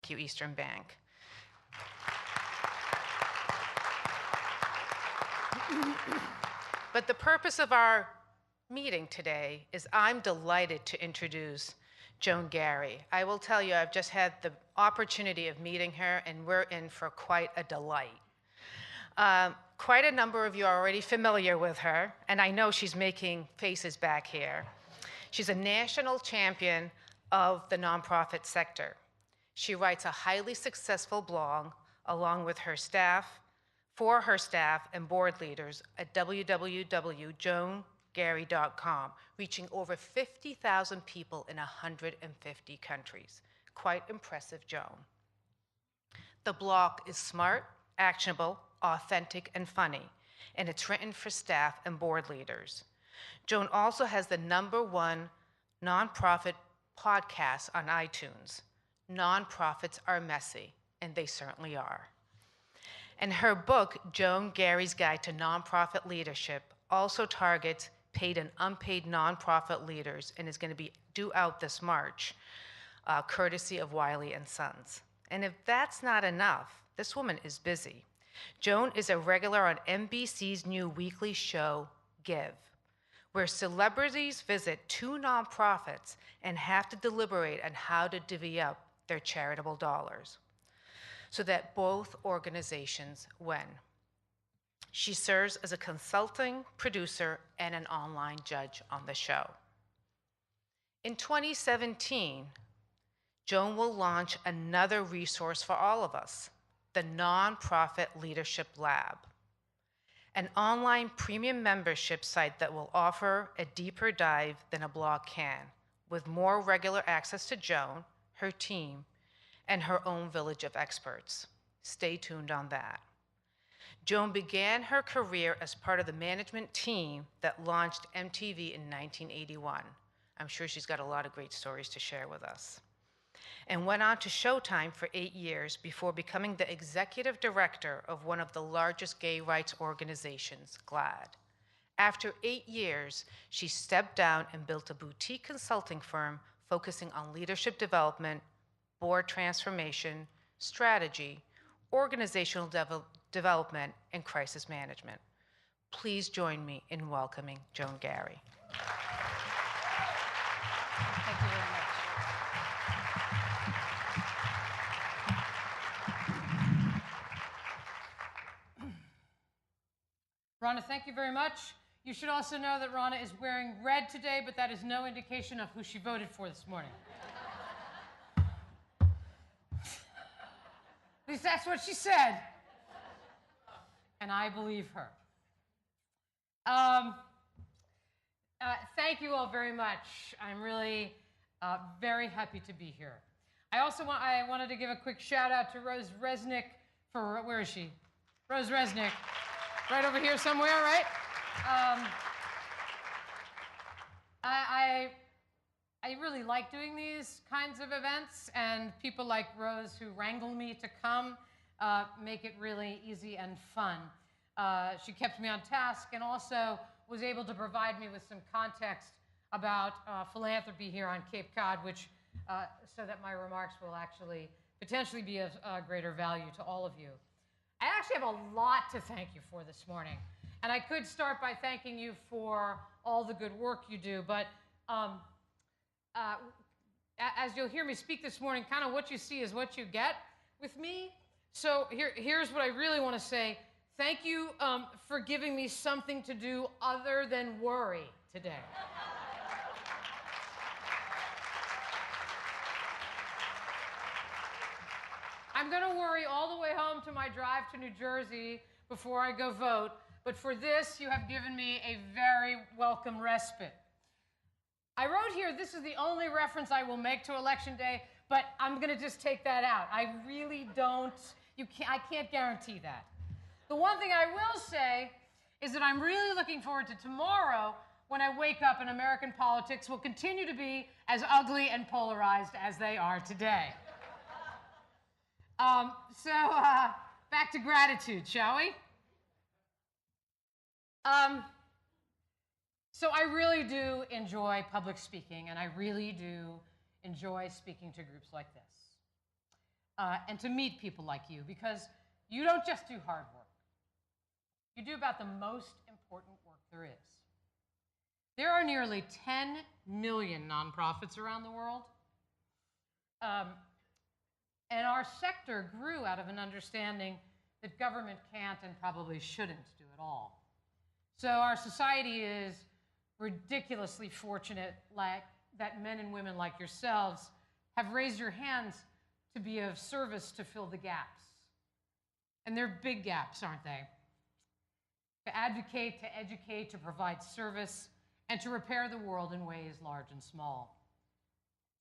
Thank you, Eastern Bank. But the purpose of our meeting today is I'm delighted to introduce Joan Gary. I will tell you, I've just had the opportunity of meeting her, and we're in for quite a delight. Quite a number of you are already familiar with her, and I know she's making faces back here. She's a national champion of the nonprofit sector. She writes a highly successful blog along with her staff, for her staff and board leaders at www.joangary.com, reaching over 50,000 people in 150 countries. Quite impressive, Joan. The blog is smart, actionable, authentic, and funny, and it's written for staff and board leaders. Joan also has the #1 nonprofit podcast on iTunes. Nonprofits are messy, and they certainly are. And her book, Joan Gary's Guide to Nonprofit Leadership, also targets paid and unpaid nonprofit leaders and is going to be due out this March, courtesy of Wiley & Sons. And if that's not enough, this woman is busy. Joan is a regular on NBC's new weekly show, Give, where celebrities visit 2 nonprofits and have to deliberate on how to divvy up their charitable dollars so that both organizations win. She serves as a consulting producer and an online judge on the show. In 2017, Joan will launch another resource for all of us, the Nonprofit Leadership Lab, an online premium membership site that will offer a deeper dive than a blog can, with more regular access to Joan, her team, and her own village of experts. Stay tuned on that. Joan began her career as part of the management team that launched MTV in 1981. I'm sure she's got a lot of great stories to share with us. And went on to Showtime for 8 years before becoming the executive director of one of the largest gay rights organizations, GLAAD. After 8 years, she stepped down and built a boutique consulting firm focusing on leadership development, board transformation, strategy, organizational development, and crisis management. Please join me in welcoming Joan Gary. Thank you very much. Rhonda, thank you very much. You should also know that Rhonda is wearing red today, but that is no indication of who she voted for this morning. At least that's what she said. And I believe her. Thank you all very much. I'm really very happy to be here. I wanted to give a quick shout out to Rose Resnick for, where is she? Rose Resnick, right over here somewhere, right? I really like doing these kinds of events, and people like Rose who wrangle me to come make it really easy and fun. She kept me on task and also was able to provide me with some context about philanthropy here on Cape Cod, which so that my remarks will actually potentially be of greater value to all of you. I actually have a lot to thank you for this morning, and I could start by thanking you for all the good work you do, but as you'll hear me speak this morning, kind of what you see is what you get with me. So here's what I really want to say. Thank you for giving me something to do other than worry today. I'm going to worry all the way home to my drive to New Jersey before I go vote, but for this, you have given me a very welcome respite. I wrote here, this is the only reference I will make to Election Day, but I'm going to just take that out. I really don't, I can't guarantee that. The one thing I will say is that I'm really looking forward to tomorrow when I wake up and American politics will continue to be as ugly and polarized as they are today. Back to gratitude, shall we? So I really do enjoy public speaking, and I really do enjoy speaking to groups like this. and to meet people like you, because you don't just do hard work. You do about the most important work there is. There are nearly 10 million nonprofits around the world. And our sector grew out of an understanding that government can't and probably shouldn't do it all. So our society is ridiculously fortunate that men and women like yourselves have raised your hands to be of service to fill the gaps. And they're big gaps, aren't they? To advocate, to educate, to provide service, and to repair the world in ways large and small.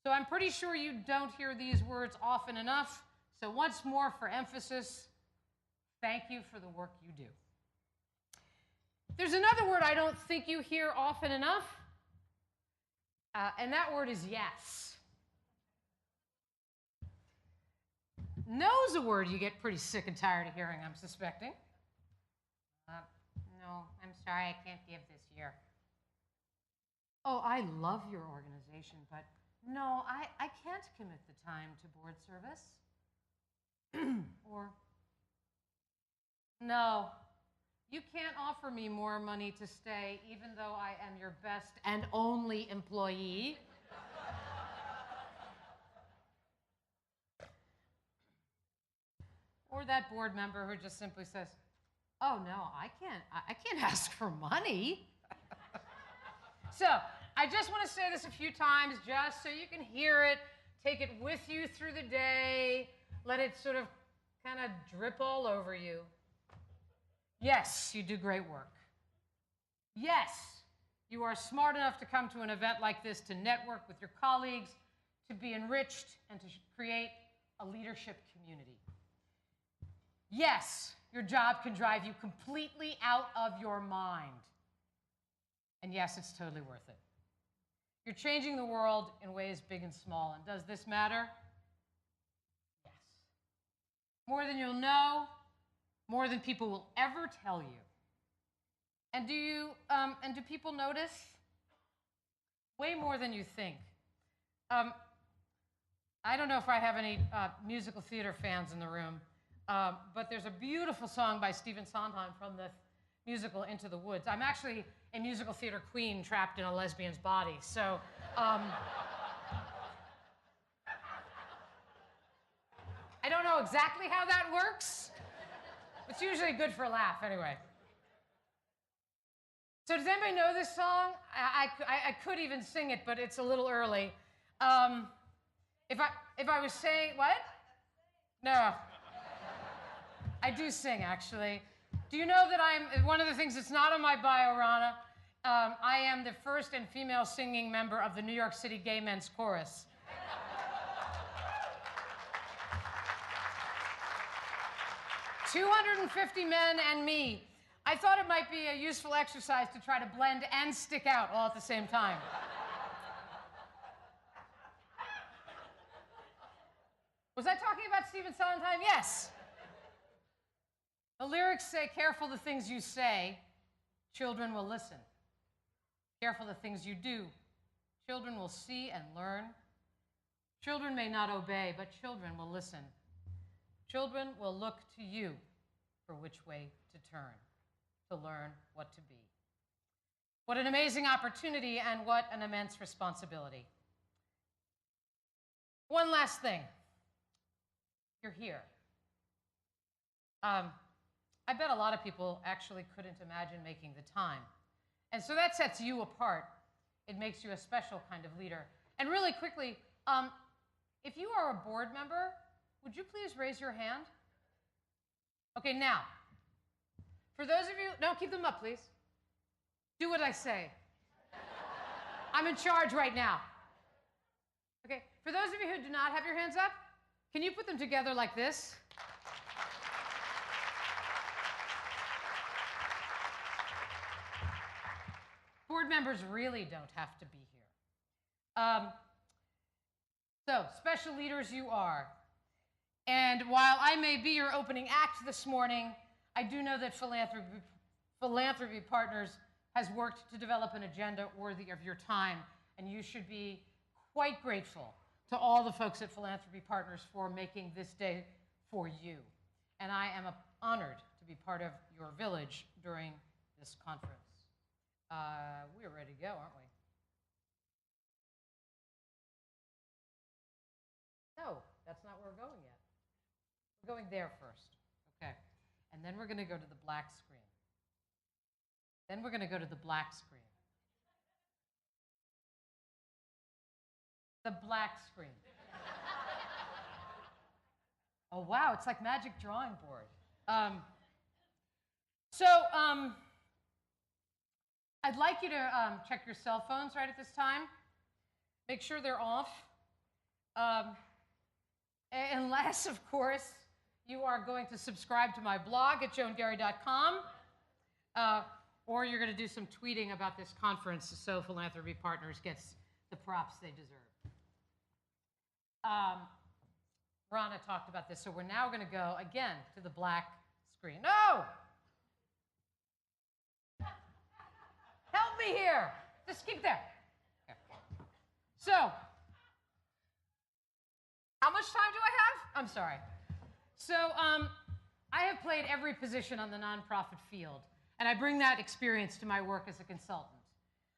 So I'm pretty sure you don't hear these words often enough. So once more, for emphasis, thank you for the work you do. There's another word I don't think you hear often enough, and that word is yes. No's a word you get pretty sick and tired of hearing, I'm suspecting. No, I'm sorry, I can't give this year. Oh, I love your organization, but no, I can't commit the time to board service. Or, no, you can't offer me more money to stay even though I am your best and only employee. Or that board member who just simply says, oh no, I can't ask for money. So, I just want to say this a few times just so you can hear it, take it with you through the day, let it sort of kind of drip all over you. Yes, you do great work. Yes, you are smart enough to come to an event like this to network with your colleagues, to be enriched, and to create a leadership community. Yes, your job can drive you completely out of your mind. And yes, it's totally worth it. You're changing the world in ways big and small. And does this matter? Yes. More than you'll know, more than people will ever tell you. And do people notice? Way more than you think. I don't know if I have any musical theater fans in the room, but there's a beautiful song by Stephen Sondheim from the musical Into the Woods. I'm actually a musical theater queen trapped in a lesbian's body, so I don't know exactly how that works. It's usually good for a laugh, anyway. So does anybody know this song? I could even sing it, but it's a little early. If I was saying, what? No. I do sing, actually. Do you know that I'm, one of the things that's not on my bio, Rana, I am the first and female singing member of the New York City Gay Men's Chorus. 250 men and me. I thought it might be a useful exercise to try to blend and stick out all at the same time. Was I talking about Stephen Sondheim? Yes. The lyrics say, careful the things you say, children will listen. Careful the things you do, children will see and learn. Children may not obey, but children will listen. Children will look to you for which way to turn, to learn what to be. What an amazing opportunity and what an immense responsibility. One last thing. You're here. I bet a lot of people actually couldn't imagine making the time. And so that sets you apart. It makes you a special kind of leader. And really quickly, if you are a board member, would you please raise your hand? Okay, now, for those of you, no, keep them up, please. Do what I say. I'm in charge right now. Okay, for those of you who do not have your hands up, can you put them together like this? Board members really don't have to be here. So, special leaders you are. And while I may be your opening act this morning, I do know that Philanthropy Partners has worked to develop an agenda worthy of your time, and you should be quite grateful to all the folks at Philanthropy Partners for making this day for you. And I am honored to be part of your village during this conference. We're ready to go, aren't we? No, that's not where we're going yet. We're going there first. Okay. And then we're going to go to the black screen. Then we're going to go to the black screen. The black screen. Oh, wow, it's like magic drawing board. I'd like you to check your cell phones right at this time. Make sure they're off. Unless, of course, you are going to subscribe to my blog at joangary.com, or you're going to do some tweeting about this conference so Philanthropy Partners gets the props they deserve. Rana talked about this, so we're now going to go again to the black screen. No! Help me here. Just keep there. Okay. So, how much time do I have? I'm sorry. So, I have played every position on the nonprofit field, and I bring that experience to my work as a consultant.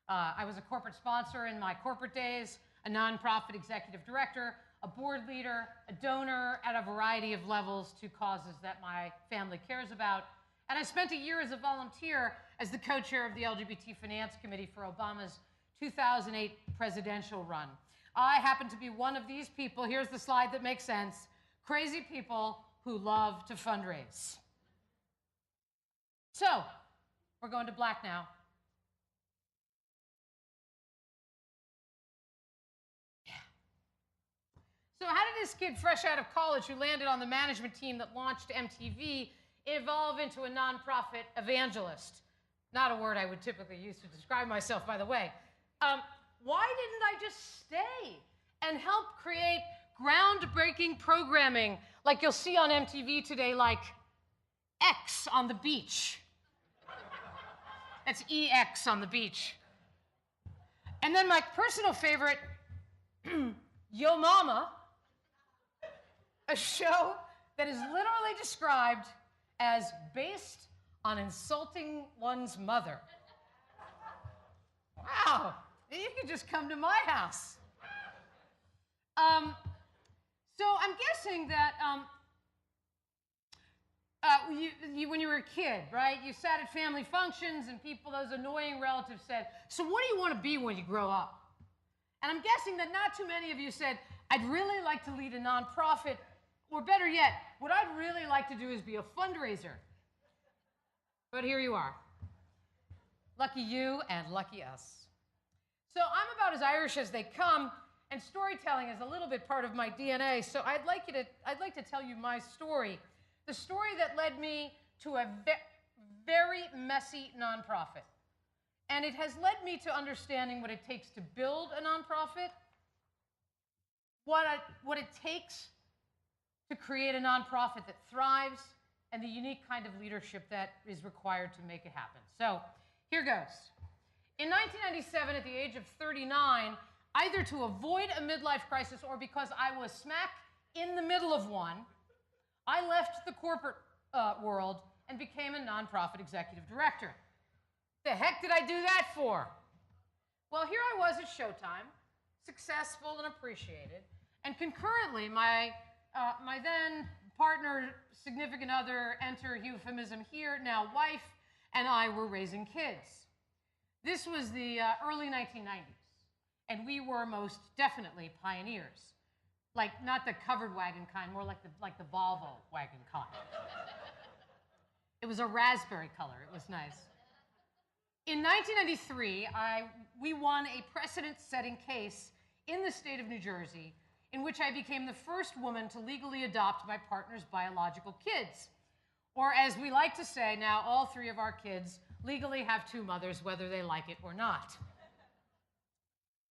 I was a corporate sponsor in my corporate days, a nonprofit executive director, a board leader, a donor at a variety of levels to causes that my family cares about. And I spent a year as a volunteer as the co-chair of the LGBT Finance Committee for Obama's 2008 presidential run. I happen to be one of these people, here's the slide that makes sense, crazy people who love to fundraise. So, we're going to black now. So how did this kid fresh out of college who landed on the management team that launched MTV evolve into a nonprofit evangelist? Not a word I would typically use to describe myself, by the way. Why didn't I just stay and help create groundbreaking programming like you'll see on MTV today, like X on the beach? That's EX on the beach. And then my personal favorite, Yo Mama, a show that is literally described as based on insulting one's mother. Wow, you could just come to my house. So I'm guessing that when you were a kid, right, you sat at family functions and people, those annoying relatives said, so what do you want to be when you grow up? And I'm guessing that not too many of you said, I'd really like to lead a nonprofit, or better yet, what I'd really like to do is be a fundraiser. But here you are. Lucky you and lucky us. So I'm about as Irish as they come, and storytelling is a little bit part of my DNA, so I'd like to tell you my story. The story that led me to a very messy nonprofit. And it has led me to understanding what it takes to build a nonprofit, what it takes to create a nonprofit that thrives, and the unique kind of leadership that is required to make it happen. So here goes. In 1997, at the age of 39, either to avoid a midlife crisis or because I was smack in the middle of one, I left the corporate world and became a nonprofit executive director. The heck did I do that for? Well, here I was at Showtime, successful and appreciated, and concurrently, my then partner, significant other, enter euphemism here, now wife, and I were raising kids. This was the early 1990s, and we were most definitely pioneers. Like, not the covered wagon kind, more like the Volvo wagon kind. It was a raspberry color. It was nice. In 1993, we won a precedent-setting case in the state of New Jersey in which I became the first woman to legally adopt my partner's biological kids. Or as we like to say, now all three of our kids legally have two mothers, whether they like it or not.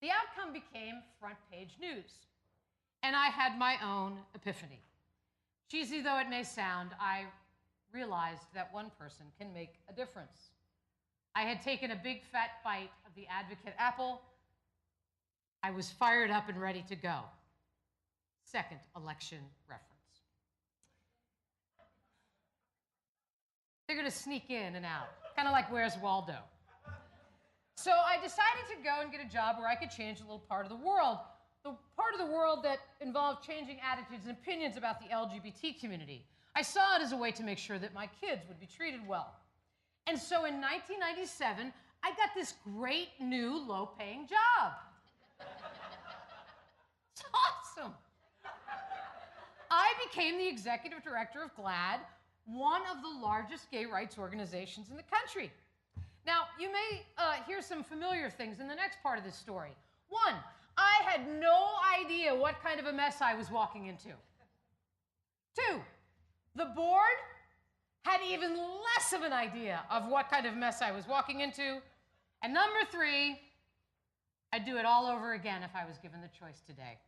The outcome became front-page news, and I had my own epiphany. Cheesy though it may sound, I realized that one person can make a difference. I had taken a big fat bite of the advocate apple. I was fired up and ready to go. Second election reference. They're going to sneak in and out, kind of like Where's Waldo? So I decided to go and get a job where I could change a little part of the world that involved changing attitudes and opinions about the LGBT community. I saw it as a way to make sure that my kids would be treated well. And so in 1997, I got this great new low-paying job. It's awesome. I became the executive director of GLAAD, one of the largest gay rights organizations in the country. Now, you may hear some familiar things in the next part of this story. One, I had no idea what kind of a mess I was walking into. Two, the board had even less of an idea of what kind of mess I was walking into. And number three, I'd do it all over again if I was given the choice today.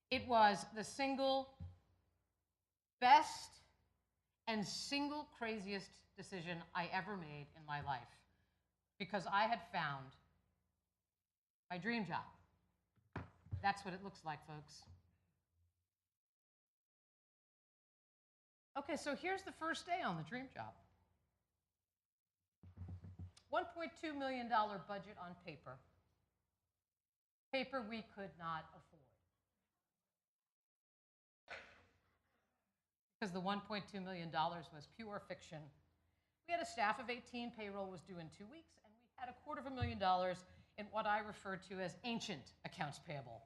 It was the single best and single craziest decision I ever made in my life, because I had found my dream job. That's what it looks like, folks. Okay, so here's the first day on the dream job. $1.2 million budget on paper. Paper we could not afford. Because the $1.2 million was pure fiction. We had a staff of 18, payroll was due in 2 weeks, and we had $250,000 in what I refer to as ancient accounts payable.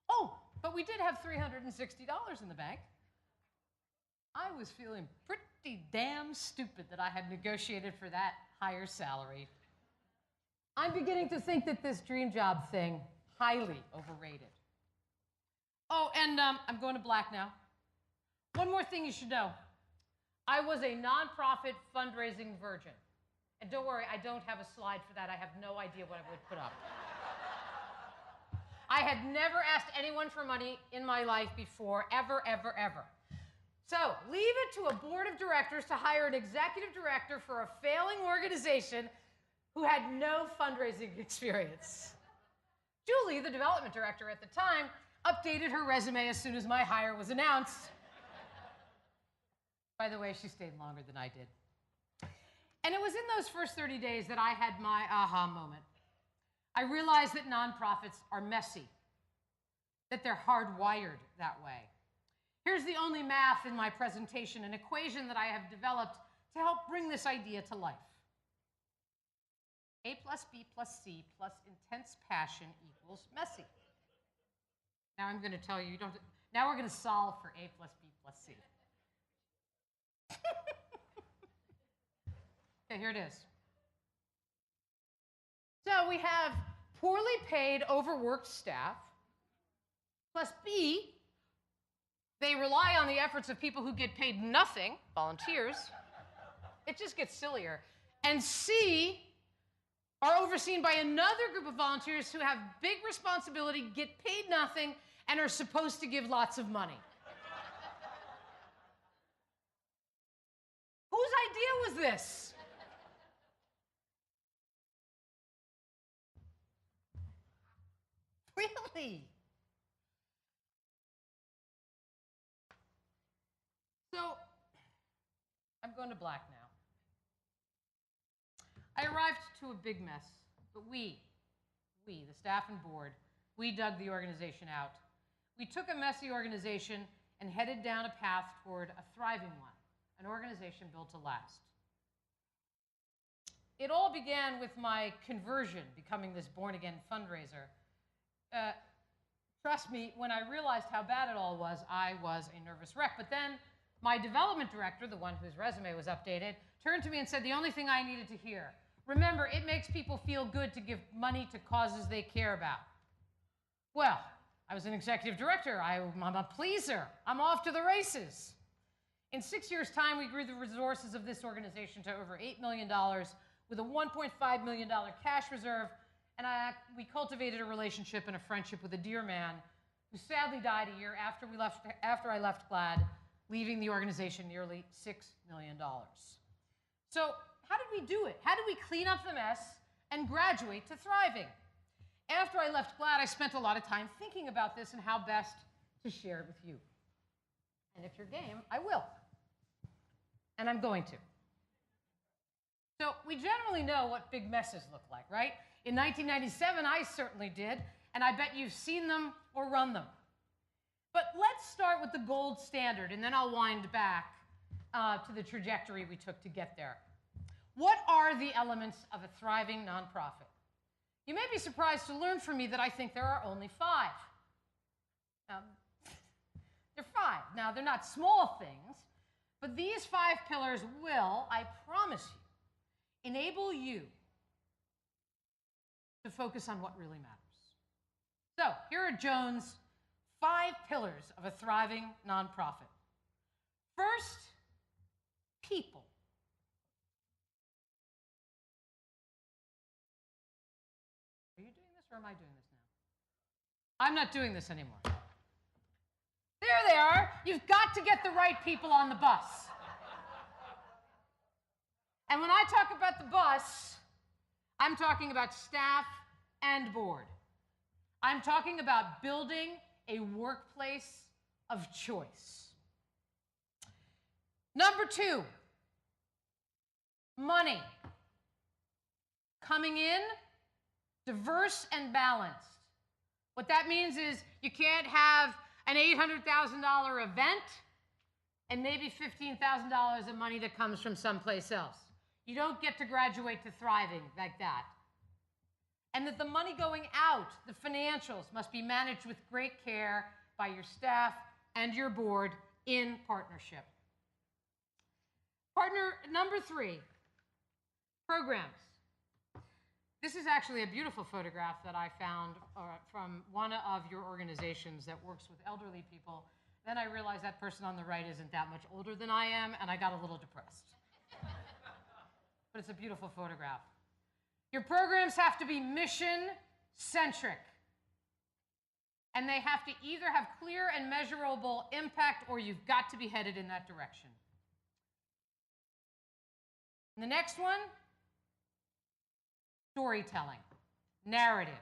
Oh, but we did have $360 in the bank. I was feeling pretty damn stupid that I had negotiated for that higher salary. I'm beginning to think that this dream job thing, highly overrated. Oh, and I'm going to black now. One more thing you should know. I was a nonprofit fundraising virgin. And don't worry, I don't have a slide for that. I have no idea what I would put up. I had never asked anyone for money in my life before, ever, ever, ever. So leave it to a board of directors to hire an executive director for a failing organization who had no fundraising experience. Julie, the development director at the time, updated her resume as soon as my hire was announced. By the way, she stayed longer than I did. And it was in those first 30 days that I had my aha moment. I realized that nonprofits are messy, that they're hardwired that way. Here's the only math in my presentation, an equation that I have developed to help bring this idea to life. A plus B plus C plus intense passion equals messy. Now I'm going to tell you, now we're going to solve for A plus B plus C. Okay, here it is. So we have poorly paid, overworked staff, plus B, they rely on the efforts of people who get paid nothing, volunteers. It just gets sillier. And C, are overseen by another group of volunteers who have big responsibility, get paid nothing, and are supposed to give lots of money. Whose idea was this? Really? So, I'm going to black now. I arrived to a big mess, but we, the staff and board, we dug the organization out. We took a messy organization and headed down a path toward a thriving one, an organization built to last. It all began with my conversion, becoming this born-again fundraiser. Trust me, when I realized how bad it all was, I was a nervous wreck. But then my development director, the one whose resume was updated, turned to me and said the only thing I needed to hear, remember, it makes people feel good to give money to causes they care about. Well, I was an executive director. I'm a pleaser. I'm off to the races. In 6 years' time, we grew the resources of this organization to over $8 million with a $1.5 million cash reserve, and we cultivated a relationship and a friendship with a dear man who sadly died a year after I left GLAAD, leaving the organization nearly $6 million. So how did we do it? How did we clean up the mess and graduate to thriving? After I left GLAAD, I spent a lot of time thinking about this and how best to share it with you. And if you're game, I will. And I'm going to. So we generally know what big messes look like, right? In 1997, I certainly did, and I bet you've seen them or run them. But let's start with the gold standard, and then I'll wind back to the trajectory we took to get there. What are the elements of a thriving nonprofit? You may be surprised to learn from me that I think there are only 5. They're 5. Now, they're not small things, but these 5 pillars will, I promise you, enable you to focus on what really matters. So, here are Joan's 5 pillars of a thriving nonprofit. First, people. Are you doing this or am I doing this now? I'm not doing this anymore. There they are. You've got to get the right people on the bus. And when I talk about the bus, I'm talking about staff and board. I'm talking about building a workplace of choice. Number 2, money. Coming in, diverse and balanced. What that means is you can't have an $800,000 event and maybe $15,000 of money that comes from someplace else. You don't get to graduate to thriving like that. And that the money going out, the financials, must be managed with great care by your staff and your board in partnership. Partner number 3, programs. This is actually a beautiful photograph that I found from one of your organizations that works with elderly people. Then I realized that person on the right isn't that much older than I am, and I got a little depressed. But it's a beautiful photograph. Your programs have to be mission-centric. And they have to either have clear and measurable impact, or you've got to be headed in that direction. And the next one, storytelling, narrative.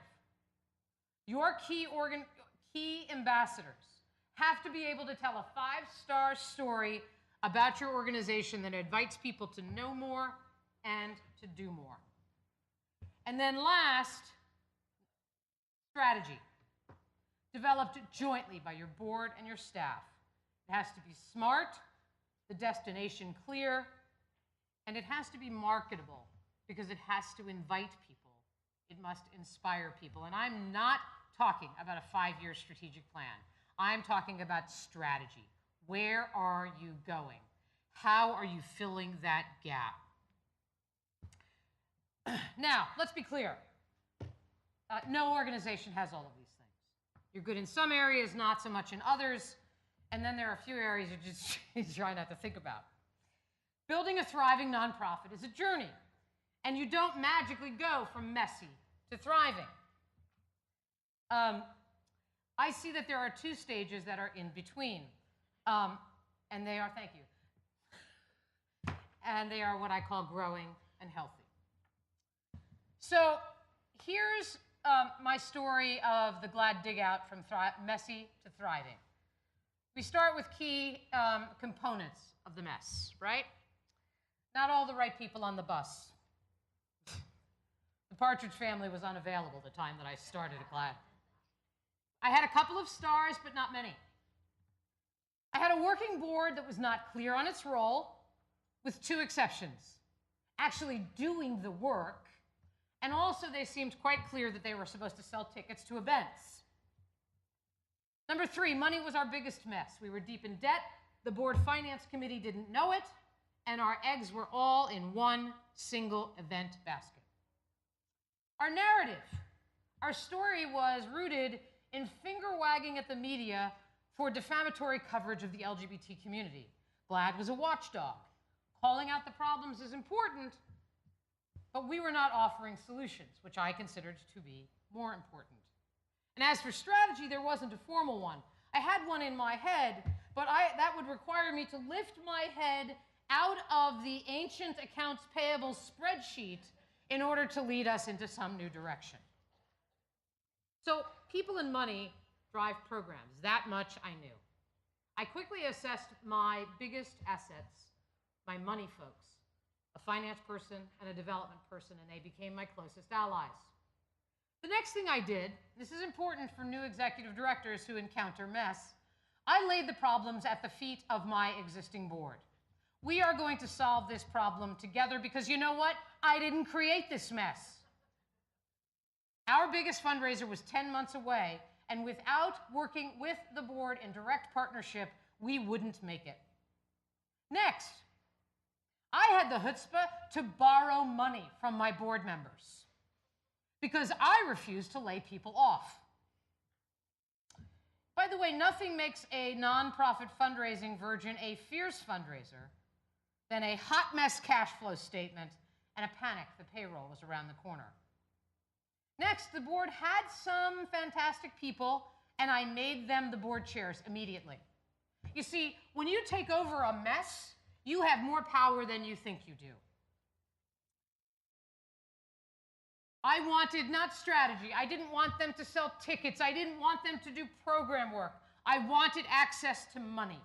Your key ambassadors have to be able to tell a 5-star story about your organization that invites people to know more and to do more. And then last, strategy, developed jointly by your board and your staff. It has to be smart, the destination clear, and it has to be marketable because it has to invite people. It must inspire people. And I'm not talking about a 5-year strategic plan. I'm talking about strategy. Where are you going? How are you filling that gap? Now, let's be clear. No organization has all of these things. You're good in some areas, not so much in others, and then there are a few areas you just try not to think about. Building a thriving nonprofit is a journey, and you don't magically go from messy to thriving. I see that there are 2 stages that are in between, and they are, thank you, and they are what I call growing and healthy. So here's my story of the Glad Dig Out from messy to thriving. We start with key components of the mess, right? Not all the right people on the bus. The Partridge family was unavailable the time that I started at Glad. I had a couple of stars, but not many. I had a working board that was not clear on its role, with 2 exceptions. Actually doing the work, and also they seemed quite clear that they were supposed to sell tickets to events. Number 3, money was our biggest mess. We were deep in debt, the board finance committee didn't know it, and our eggs were all in one single event basket. Our narrative, our story was rooted in finger-wagging at the media for defamatory coverage of the LGBT community. Glad was a watchdog. Calling out the problems is important, but we were not offering solutions, which I considered to be more important. And as for strategy, there wasn't a formal one. I had one in my head, but that would require me to lift my head out of the ancient accounts payable spreadsheet in order to lead us into some new direction. So people and money drive programs. That much I knew. I quickly assessed my biggest assets, my money folks, a finance person and a development person, and they became my closest allies. The next thing I did, this is important for new executive directors who encounter mess, I laid the problems at the feet of my existing board. We are going to solve this problem together because you know what? I didn't create this mess. Our biggest fundraiser was 10 months away, and without working with the board in direct partnership, we wouldn't make it. Next, I had the chutzpah to borrow money from my board members because I refused to lay people off. By the way, nothing makes a nonprofit fundraising virgin a fierce fundraiser than a hot mess cash flow statement and a panic the payroll was around the corner. Next, the board had some fantastic people, and I made them the board chairs immediately. You see, when you take over a mess, you have more power than you think you do. I wanted not strategy. I didn't want them to sell tickets. I didn't want them to do program work. I wanted access to money.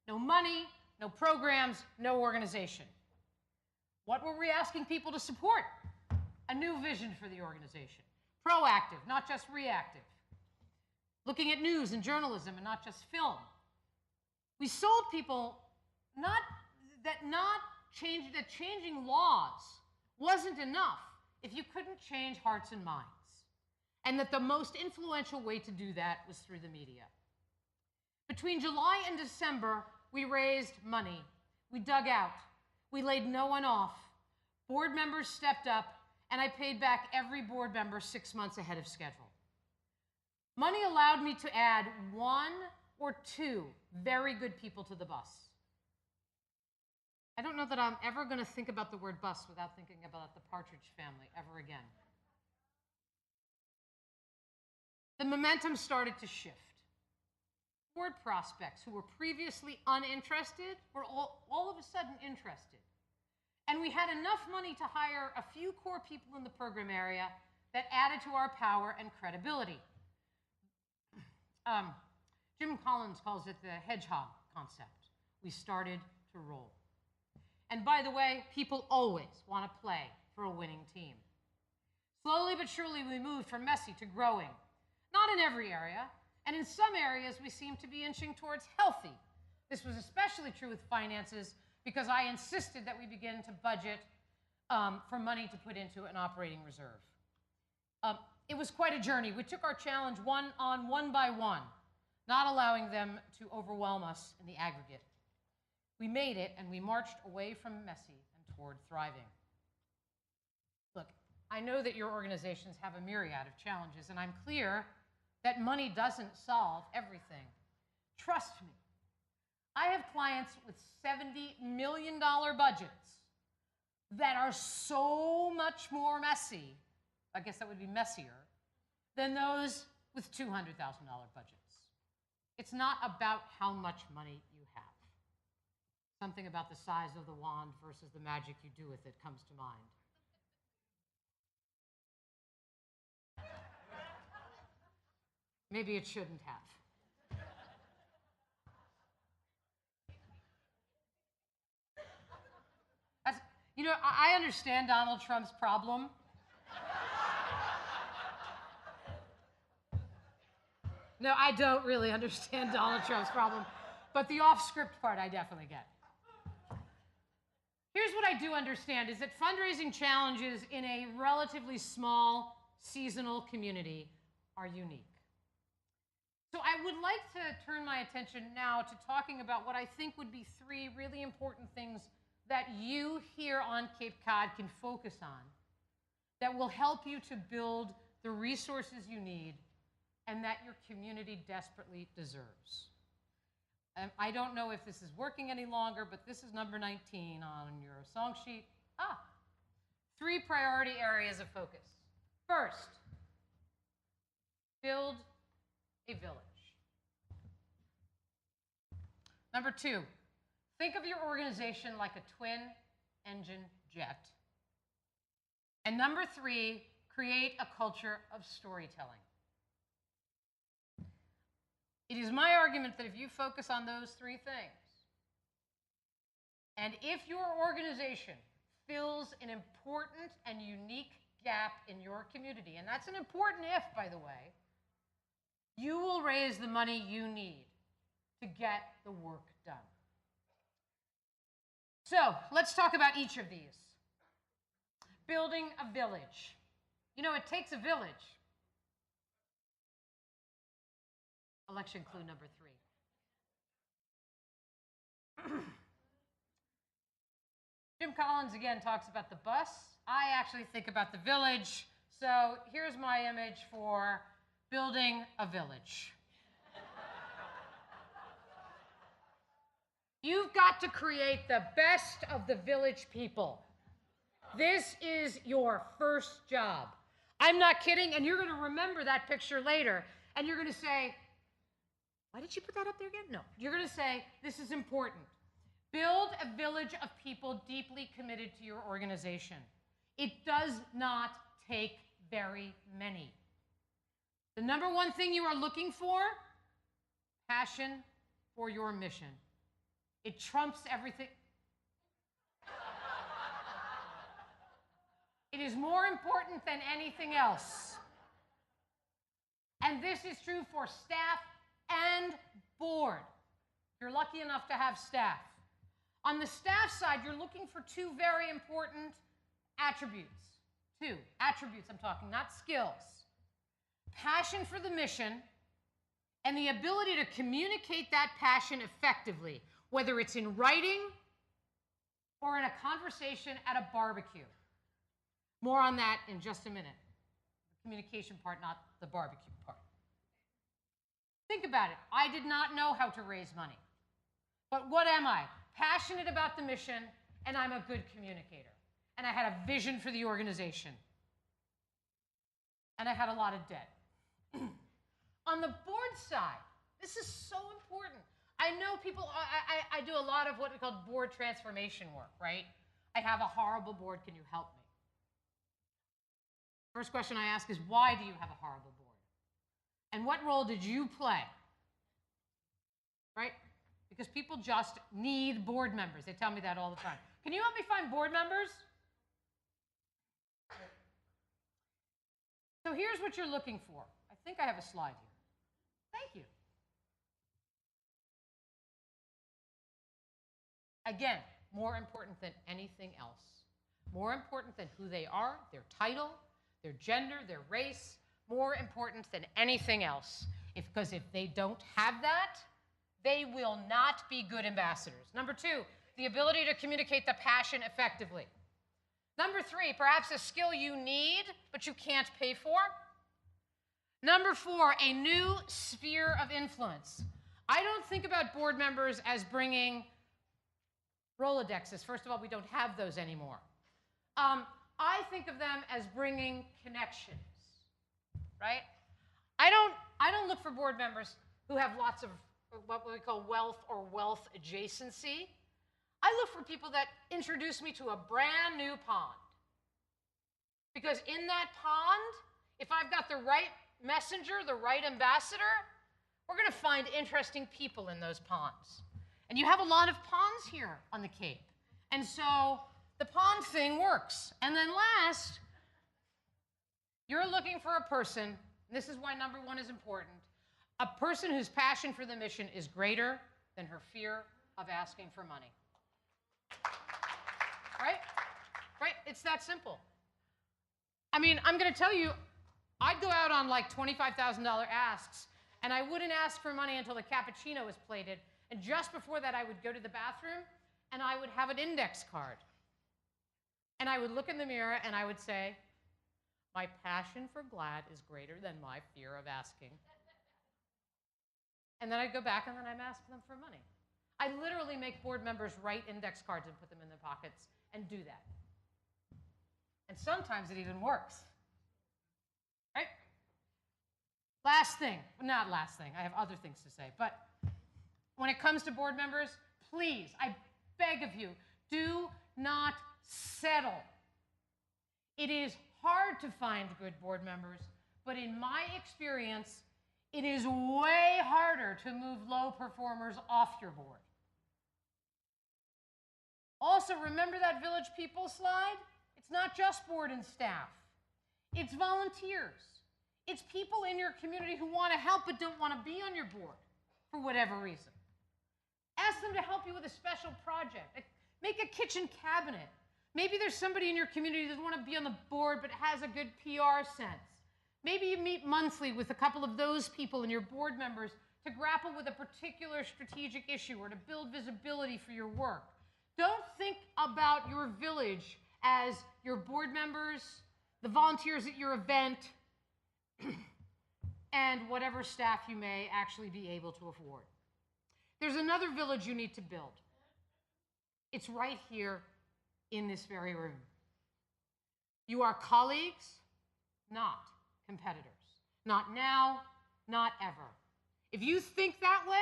No money, no programs, no organization. What were we asking people to support? A new vision for the organization. Proactive, not just reactive. Looking at news and journalism and not just film. We sold people that changing laws wasn't enough if you couldn't change hearts and minds. And that the most influential way to do that was through the media. Between July and December, we raised money. We dug out. We laid no one off. Board members stepped up, and I paid back every board member 6 months ahead of schedule. Money allowed me to add 1 or 2 very good people to the bus. I don't know that I'm ever going to think about the word bus without thinking about the Partridge Family ever again. The momentum started to shift. Board prospects who were previously uninterested were all of a sudden interested. And we had enough money to hire a few core people in the program area that added to our power and credibility. Jim Collins calls it the hedgehog concept. We started to roll. And by the way, people always want to play for a winning team. Slowly but surely, we moved from messy to growing. Not in every area, and in some areas, we seem to be inching towards healthy. This was especially true with finances because I insisted that we begin to budget for money to put into an operating reserve. It was quite a journey. We took our challenge one by one, not allowing them to overwhelm us in the aggregate. We made it, and we marched away from messy and toward thriving. Look, I know that your organizations have a myriad of challenges, and I'm clear that money doesn't solve everything. Trust me. I have clients with $70 million budgets that are so much more messy, I guess that would be messier, than those with $200,000 budgets. It's not about how much money you have. Something about the size of the wand versus the magic you do with it comes to mind. Maybe it shouldn't have. You know, I understand Donald Trump's problem. No, I don't really understand Donald Trump's problem, but the off-script part I definitely get. Here's what I do understand is that fundraising challenges in a relatively small, seasonal community are unique. So I would like to turn my attention now to talking about what I think would be 3 really important things that you here on Cape Cod can focus on that will help you to build the resources you need and that your community desperately deserves. I don't know if this is working any longer, but this is number 19 on your song sheet. 3 priority areas of focus. First, build a village. Number 2, think of your organization like a twin-engine jet. And number 3, create a culture of storytelling. It is my argument that if you focus on those three things, and if your organization fills an important and unique gap in your community, and that's an important if, by the way, you will raise the money you need to get the work done. So let's talk about each of these. Building a village. You know, it takes a village. Election clue number 3. Jim Collins, again, talks about the bus. I actually think about the village. So here's my image for building a village. You've got to create the best of the village people. This is your first job. I'm not kidding, and you're going to remember that picture later, and you're going to say, why did you put that up there again? No, you're going to say, this is important. Build a village of people deeply committed to your organization. It does not take very many. The number one thing you are looking for, passion for your mission. It trumps everything. It is more important than anything else. And this is true for staff and board. If you're lucky enough to have staff. On the staff side, you're looking for two very important attributes. Two attributes I'm talking, not skills. Passion for the mission and the ability to communicate that passion effectively, whether it's in writing or in a conversation at a barbecue. More on that in just a minute. The communication part, not the barbecue part. Think about it. I did not know how to raise money. But what am I? Passionate about the mission, and I'm a good communicator. And I had a vision for the organization. And I had a lot of debt. On the board side, this is so important. I know people, I do a lot of what we call board transformation work, right? I have a horrible board, can you help me? First question I ask is, why do you have a horrible board? And what role did you play? Right? Because people just need board members. They tell me that all the time. Can you help me find board members? So here's what you're looking for. I think I have a slide here. Thank you. Again, more important than anything else. More important than who they are, their title, their gender, their race. More important than anything else. Because if they don't have that, they will not be good ambassadors. Number 2, the ability to communicate the passion effectively. Number 3, perhaps a skill you need, but you can't pay for. Number 4, a new sphere of influence. I don't think about board members as bringing Rolodexes. First of all, we don't have those anymore. I think of them as bringing connections, right? I don't look for board members who have lots of what we call wealth or wealth adjacency. I look for people that introduce me to a brand new pond. Because in that pond, if I've got the right messenger, the right ambassador, we're going to find interesting people in those ponds. And you have a lot of ponds here on the Cape. And so the pond thing works. And then last, you're looking for a person, and this is why number 1 is important, a person whose passion for the mission is greater than her fear of asking for money. Right? Right? It's that simple. I mean, I'm going to tell you, I'd go out on like $25,000 asks, and I wouldn't ask for money until the cappuccino was plated. And just before that, I would go to the bathroom, and I would have an index card. And I would look in the mirror, and I would say, my passion for GLAD is greater than my fear of asking. And then I'd go back, and then I'd ask them for money. I literally make board members write index cards and put them in their pockets and do that. And sometimes it even works. Right? Last thing, not last thing, I have other things to say, but when it comes to board members, please, I beg of you, do not settle. It is hard to find good board members, but in my experience, It is way harder to move low performers off your board. Also, remember that village people slide? It's not just board and staff. It's volunteers. It's people in your community who want to help but don't want to be on your board for whatever reason. Ask them to help you with a special project. Make a kitchen cabinet. Maybe there's somebody in your community who doesn't want to be on the board but has a good PR sense. Maybe you meet monthly with a couple of those people and your board members to grapple with a particular strategic issue or to build visibility for your work. Don't think about your village as your board members, the volunteers at your event, and whatever staff you may actually be able to afford. There's another village you need to build. It's right here in this very room. You are colleagues, not competitors. Not now, not ever. If you think that way,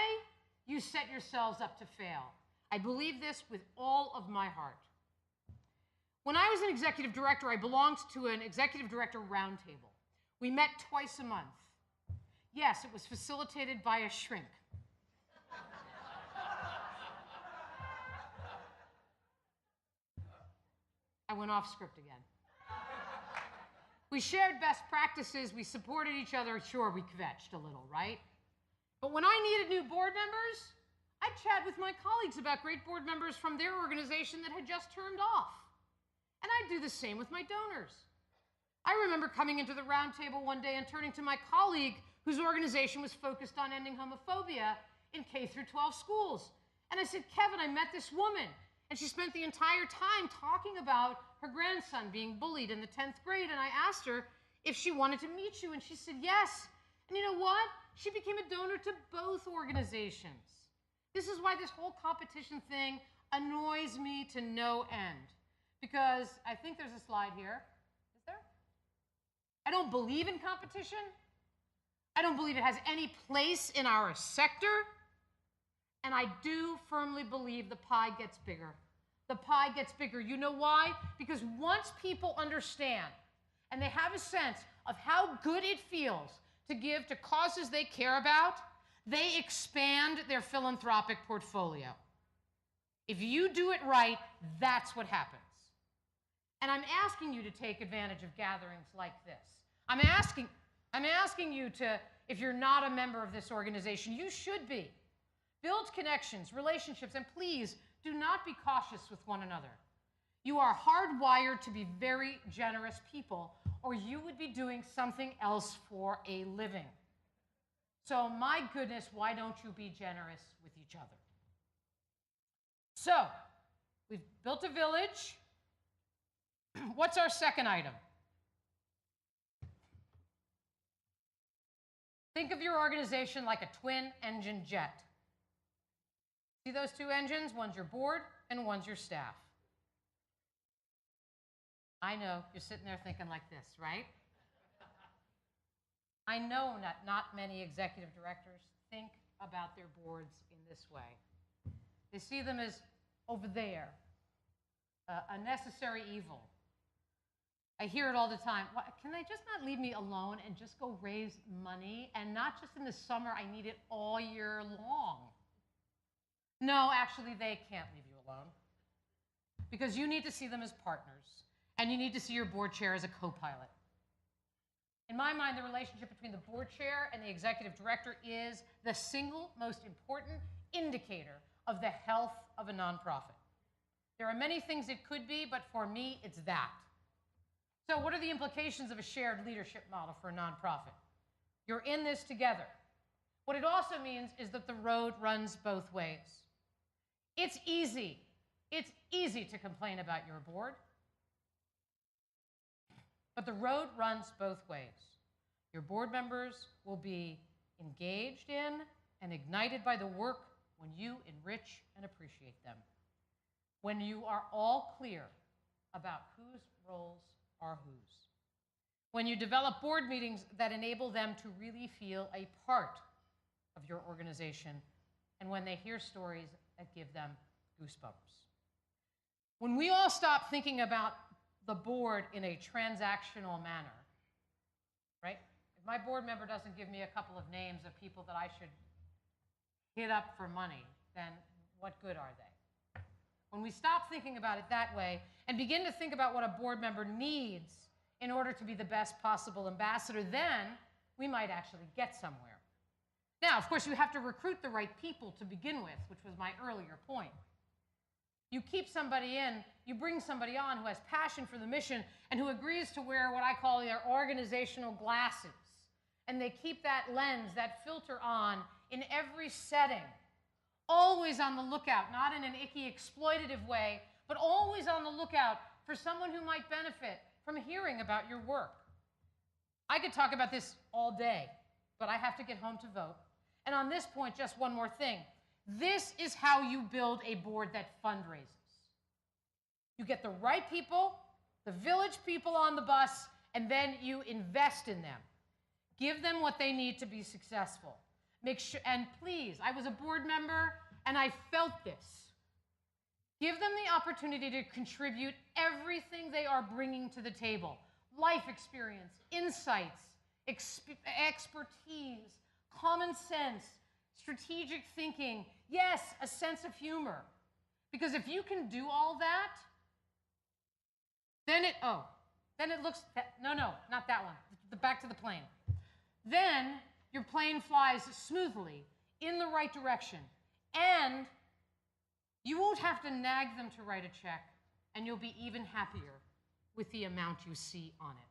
you set yourselves up to fail. I believe this with all of my heart. When I was an executive director, I belonged to an executive director roundtable. We met twice a month. Yes, it was facilitated by a shrink. I went off script again. We shared best practices, we supported each other. Sure, we kvetched a little, right? But when I needed new board members, I'd chat with my colleagues about great board members from their organization that had just turned off. And I'd do the same with my donors. I remember coming into the round table one day and turning to my colleague whose organization was focused on ending homophobia in K-12 schools. And I said, Kevin, I met this woman. And she spent the entire time talking about her grandson being bullied in the 10th grade. And I asked her if she wanted to meet you. And she said, yes. And you know what? She became a donor to both organizations. This is why this whole competition thing annoys me to no end. Because I think there's a slide here. Is there? I don't believe in competition. I don't believe it has any place in our sector. And I do firmly believe the pie gets bigger. The pie gets bigger. You know why? Because once people understand and they have a sense of how good it feels to give to causes they care about, they expand their philanthropic portfolio. If you do it right, that's what happens. And I'm asking you to take advantage of gatherings like this. I'm asking you to, if you're not a member of this organization, you should be. Build connections, relationships, and please do not be cautious with one another. You are hardwired to be very generous people, or you would be doing something else for a living. So my goodness, why don't you be generous with each other? So, we've built a village. What's our second item? Think of your organization like a twin-engine jet. See those two engines? One's your board and one's your staff. I know, you're sitting there thinking like this, right? I know not many executive directors think about their boards in this way. They see them as over there, a necessary evil. I hear it all the time. Can they just not leave me alone and just go raise money? And not just in the summer, I need it all year long. No, actually, they can't leave you alone. Because you need to see them as partners. And you need to see your board chair as a co-pilot. In my mind, the relationship between the board chair and the executive director is the single most important indicator of the health of a nonprofit. There are many things it could be, but for me, it's that. So what are the implications of a shared leadership model for a nonprofit? You're in this together. What it also means is that the road runs both ways. It's easy to complain about your board, but the road runs both ways. Your board members will be engaged in and ignited by the work when you enrich and appreciate them. When you are all clear about whose roles are whose. When you develop board meetings that enable them to really feel a part of your organization, and when they hear stories that give them goosebumps. When we all stop thinking about the board in a transactional manner, right? If my board member doesn't give me a couple of names of people that I should hit up for money, then what good are they? When we stop thinking about it that way and begin to think about what a board member needs in order to be the best possible ambassador, then we might actually get somewhere. Now, of course, you have to recruit the right people to begin with, which was my earlier point. You keep somebody in, you bring somebody on who has passion for the mission and who agrees to wear what I call their organizational glasses. And they keep that lens, that filter on in every setting. Always on the lookout, not in an icky, exploitative way, but always on the lookout for someone who might benefit from hearing about your work. I could talk about this all day, but I have to get home to vote. And on this point, just one more thing. This is how you build a board that fundraises. You get the right people, the village people on the bus, and then you invest in them. Give them what they need to be successful. Make sure, and please, I was a board member, and I felt this. Give them the opportunity to contribute everything they are bringing to the table. Life experience, insights, expertise, common sense, strategic thinking, yes, a sense of humor. Because if you can do all that, then it looks, no, not that one, back to the plane. Then your plane flies smoothly in the right direction, and you won't have to nag them to write a check, and you'll be even happier with the amount you see on it.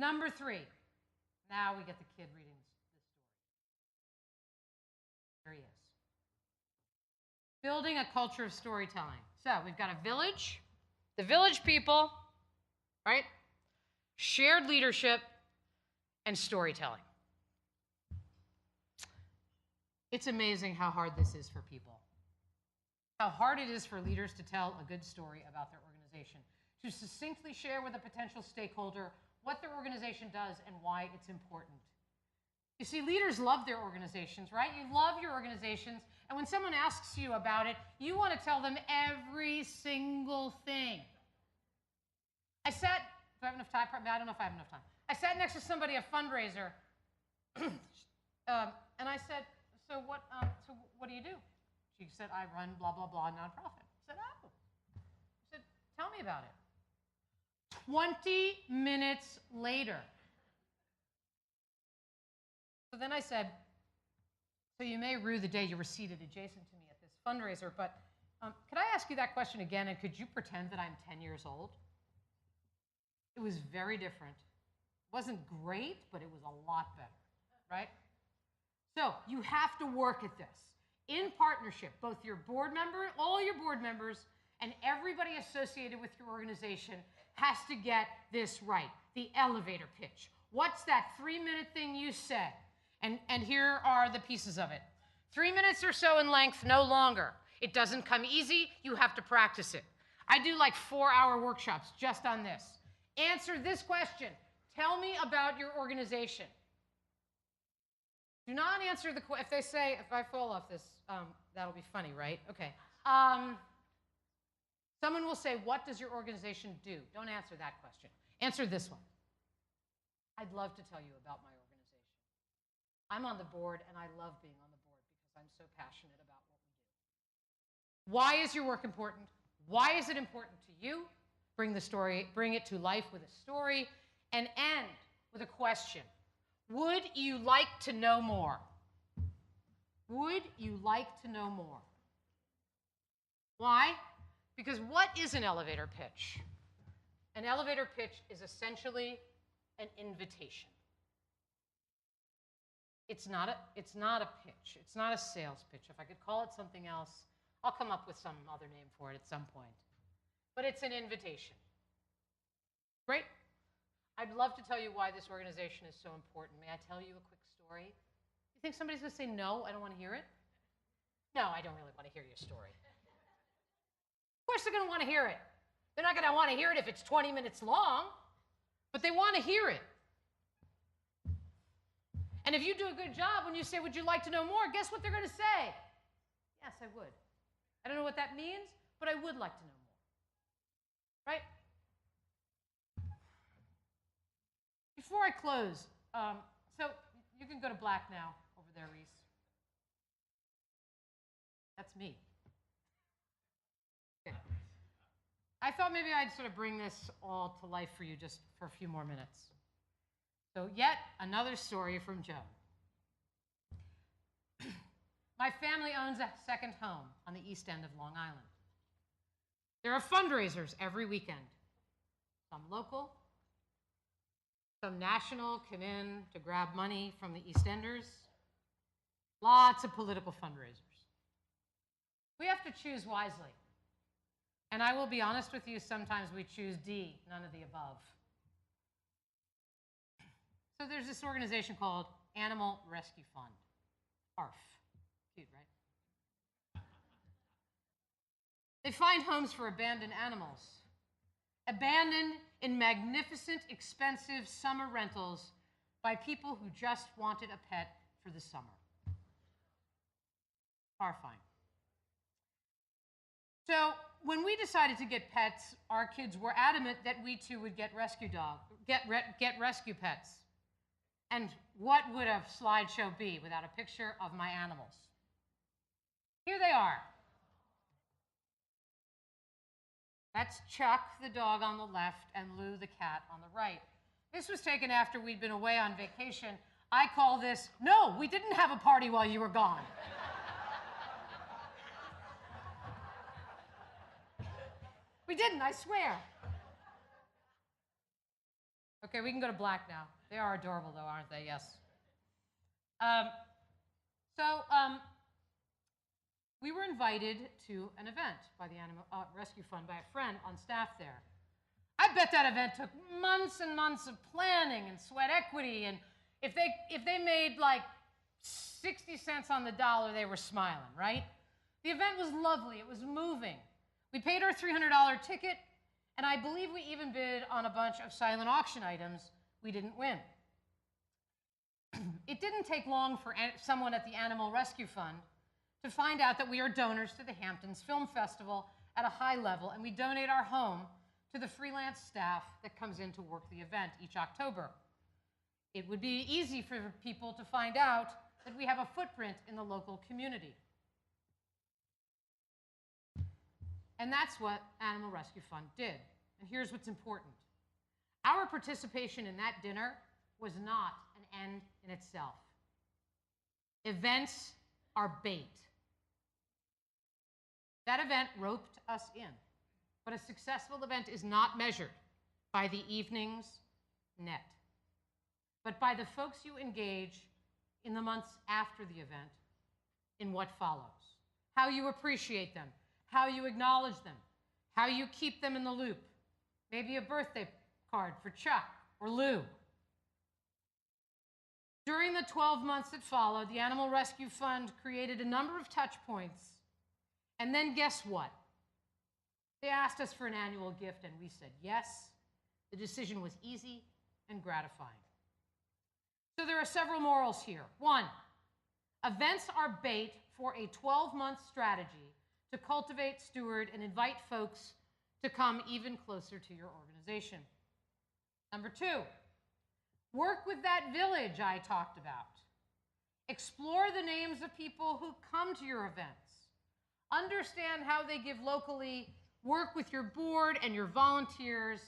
Number 3. Now we get the kid reading this story. There he is. Building a culture of storytelling. So we've got a village, the village people, right? Shared leadership, and storytelling. It's amazing how hard this is for people. How hard it is for leaders to tell a good story about their organization, to succinctly share with a potential stakeholder what their organization does and why it's important. You see, leaders love their organizations, right? You love your organizations, and when someone asks you about it, you want to tell them every single thing. Do I have enough time? I don't know if I have enough time. I sat next to somebody, a fundraiser, and I said, so what do you do? She said, I run blah, blah, blah nonprofit. I said, oh. I said, tell me about it. 20 minutes later. So then I said, so you may rue the day you were seated adjacent to me at this fundraiser, but could I ask you that question again, and could you pretend that I'm 10 years old? It was very different. It wasn't great, but it was a lot better, right? So you have to work at this in partnership, both your board member, all your board members, and everybody associated with your organization has to get this right, the elevator pitch. What's that 3-minute thing you said? And here are the pieces of it. 3 minutes or so in length, no longer. It doesn't come easy. You have to practice it. I do like 4-hour workshops just on this. Answer this question. Tell me about your organization. Do not answer the question. If they say, if I fall off this, that'll be funny, right? Okay. Someone will say, what does your organization do? Don't answer that question. Answer this one. I'd love to tell you about my organization. I'm on the board, and I love being on the board because I'm so passionate about what we do. Why is your work important? Why is it important to you? Bring the story, bring it to life with a story, and end with a question. Would you like to know more? Would you like to know more? Why? Because what is an elevator pitch? An elevator pitch is essentially an invitation. It's not a pitch. It's not a sales pitch. If I could call it something else, I'll come up with some other name for it at some point. But it's an invitation. Great. I'd love to tell you why this organization is so important. May I tell you a quick story? You think somebody's going to say, no, I don't want to hear it? No, I don't really want to hear your story. Of course they're going to want to hear it. They're not going to want to hear it if it's 20 minutes long, but they want to hear it. And if you do a good job when you say, would you like to know more, guess what they're going to say? Yes, I would. I don't know what that means, but I would like to know more. Right? before I close, so you can go to black now over there, Reese. That's me. Okay. I thought maybe I'd sort of bring this all to life for you just for a few more minutes. So yet another story from Joan. My family owns a second home on the east end of Long Island. There are fundraisers every weekend. Some local, some national come in to grab money from the East Enders. Lots of political fundraisers. We have to choose wisely. And I will be honest with you, sometimes we choose D, none of the above. So there's this organization called Animal Rescue Fund, ARF. Cute, right? They find homes for abandoned animals. Abandoned in magnificent, expensive summer rentals by people who just wanted a pet for the summer. Horrifying. So when we decided to get pets, our kids were adamant that we too would get rescue pets. And what would a slideshow be without a picture of my animals? Here they are. That's Chuck, the dog, on the left, and Lou, the cat, on the right. This was taken after we'd been away on vacation. I call this, no, we didn't have a party while you were gone. We didn't, I swear. Okay, we can go to black now. They are adorable, though, aren't they? Yes. We were invited to an event by the Animal Rescue Fund by a friend on staff there. I bet that event took months and months of planning and sweat equity, and if they made like 60 cents on the dollar, they were smiling, right? The event was lovely. It was moving. We paid our $300 ticket, and I believe we even bid on a bunch of silent auction items we didn't win. It didn't take long for someone at the Animal Rescue Fund to find out that we are donors to the Hamptons Film Festival at a high level, and we donate our home to the freelance staff that comes in to work the event each October. It would be easy for people to find out that we have a footprint in the local community. And that's what Animal Rescue Fund did. And here's what's important. Our participation in that dinner was not an end in itself. Events are bait. That event roped us in. But a successful event is not measured by the evening's net, but by the folks you engage in the months after the event in what follows. How you appreciate them, how you acknowledge them, how you keep them in the loop. Maybe a birthday card for Chuck or Lou. During the 12 months that followed, the Animal Rescue Fund created a number of touch points. And then guess what? They asked us for an annual gift, and we said yes. The decision was easy and gratifying. So there are several morals here. One, events are bait for a 12-month strategy to cultivate, steward, and invite folks to come even closer to your organization. Number two, work with that village I talked about. Explore the names of people who come to your events. Understand how they give locally. Work with your board and your volunteers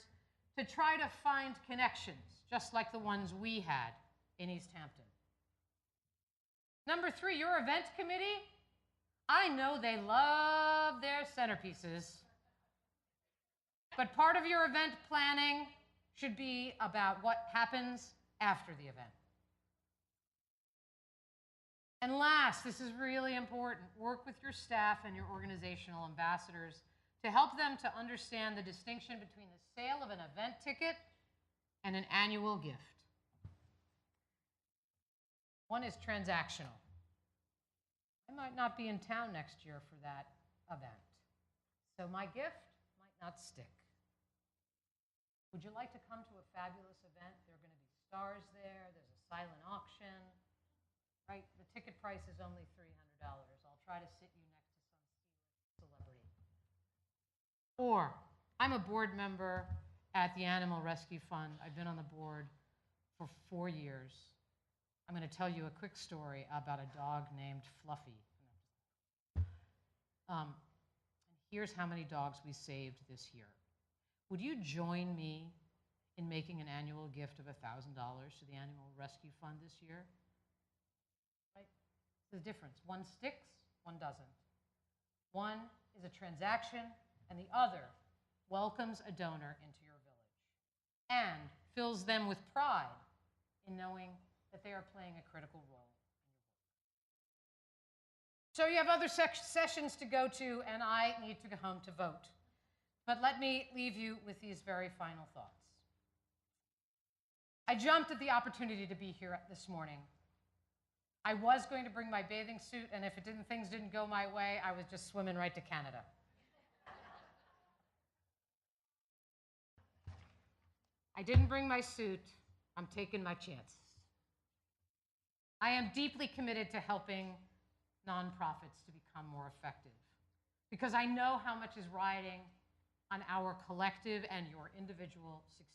to try to find connections, just like the ones we had in East Hampton. Number three, your event committee, I know they love their centerpieces, but part of your event planning should be about what happens after the event. And last, this is really important, work with your staff and your organizational ambassadors to help them to understand the distinction between the sale of an event ticket and an annual gift. One is transactional. I might not be in town next year for that event, so my gift might not stick. Would you like to come to a fabulous event? There are going to be stars there. There's a silent auction, right? The ticket price is only $300. I'll try to sit you next to some C-list celebrity. Or I'm a board member at the Animal Rescue Fund. I've been on the board for 4 years. I'm going to tell you a quick story about a dog named Fluffy. And here's how many dogs we saved this year. Would you join me in making an annual gift of $1,000 to the Animal Rescue Fund this year? Right? The difference. One sticks, one doesn't. One is a transaction, and the other welcomes a donor into your village and fills them with pride in knowing that they are playing a critical role in your work. So you have other sessions to go to, and I need to go home to vote. But let me leave you with these very final thoughts. I jumped at the opportunity to be here this morning. I was going to bring my bathing suit, and if things didn't go my way, I was just swimming right to Canada. I didn't bring my suit. I'm taking my chances. I am deeply committed to helping nonprofits to become more effective because I know how much is riding on our collective and your individual success.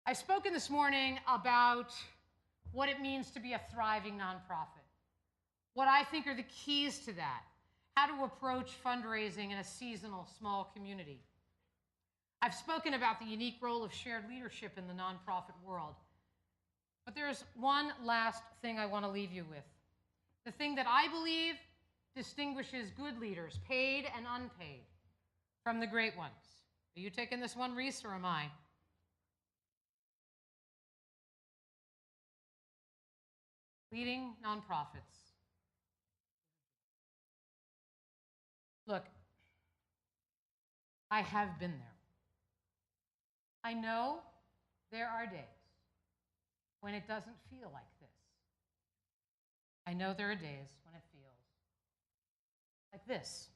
I've spoken this morning about what it means to be a thriving nonprofit, what I think are the keys to that, how to approach fundraising in a seasonal small community. I've spoken about the unique role of shared leadership in the nonprofit world. But there's one last thing I want to leave you with. The thing that I believe distinguishes good leaders, paid and unpaid, from the great ones. Are you taking this one, Reese, or am I? Leading nonprofits. Look, I have been there. I know there are days when it doesn't feel like this. I know there are days when it feels like this.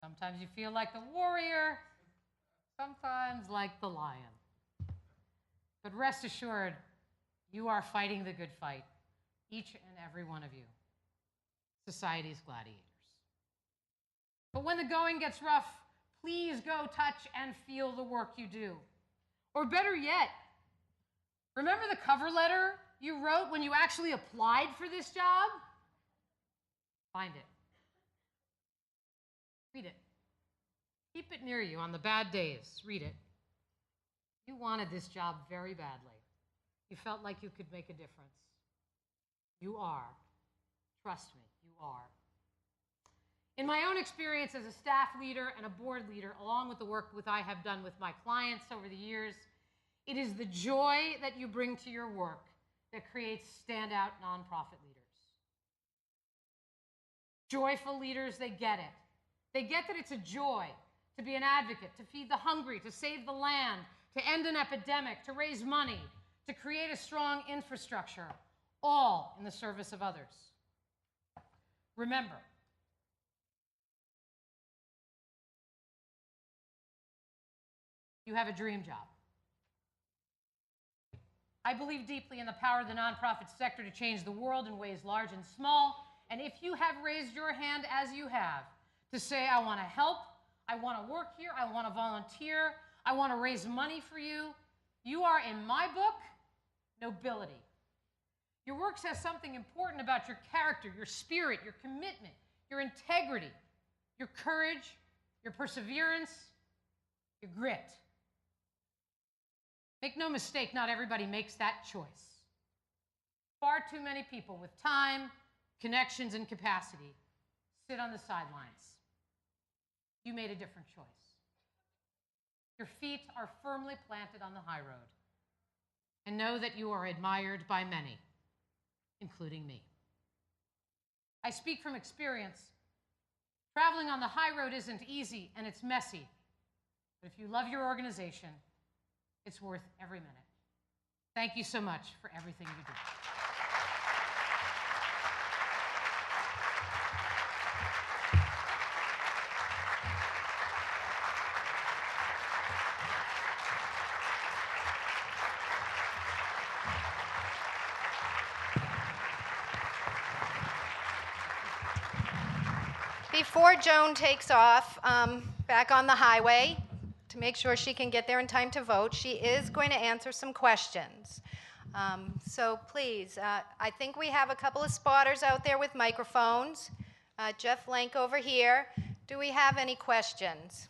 Sometimes you feel like the warrior, sometimes like the lion. But rest assured, you are fighting the good fight, each and every one of you, society's gladiators. But when the going gets rough, please go touch and feel the work you do. Or better yet, remember the cover letter you wrote when you actually applied for this job? Find it. Read it. Keep it near you on the bad days. Read it. You wanted this job very badly. You felt like you could make a difference. You are. Trust me, you are. In my own experience as a staff leader and a board leader, along with the work I have done with my clients over the years, it is the joy that you bring to your work that creates standout nonprofit leaders. Joyful leaders, they get it. They get that it's a joy to be an advocate, to feed the hungry, to save the land, to end an epidemic, to raise money, to create a strong infrastructure, all in the service of others. Remember, you have a dream job. I believe deeply in the power of the nonprofit sector to change the world in ways large and small. And if you have raised your hand as you have to say, I want to help, I want to work here, I want to volunteer, I want to raise money for you, you are, in my book, nobility. Your work says something important about your character, your spirit, your commitment, your integrity, your courage, your perseverance, your grit. Make no mistake, not everybody makes that choice. Far too many people with time, connections, and capacity sit on the sidelines. You made a different choice. Your feet are firmly planted on the high road. And know that you are admired by many, including me. I speak from experience. Traveling on the high road isn't easy and it's messy. But if you love your organization, it's worth every minute. Thank you so much for everything you do. Before Joan takes off back on the highway to make sure she can get there in time to vote, she is going to answer some questions. So please, I think we have a couple of spotters out there with microphones. Jeff Lank over here. Do we have any questions?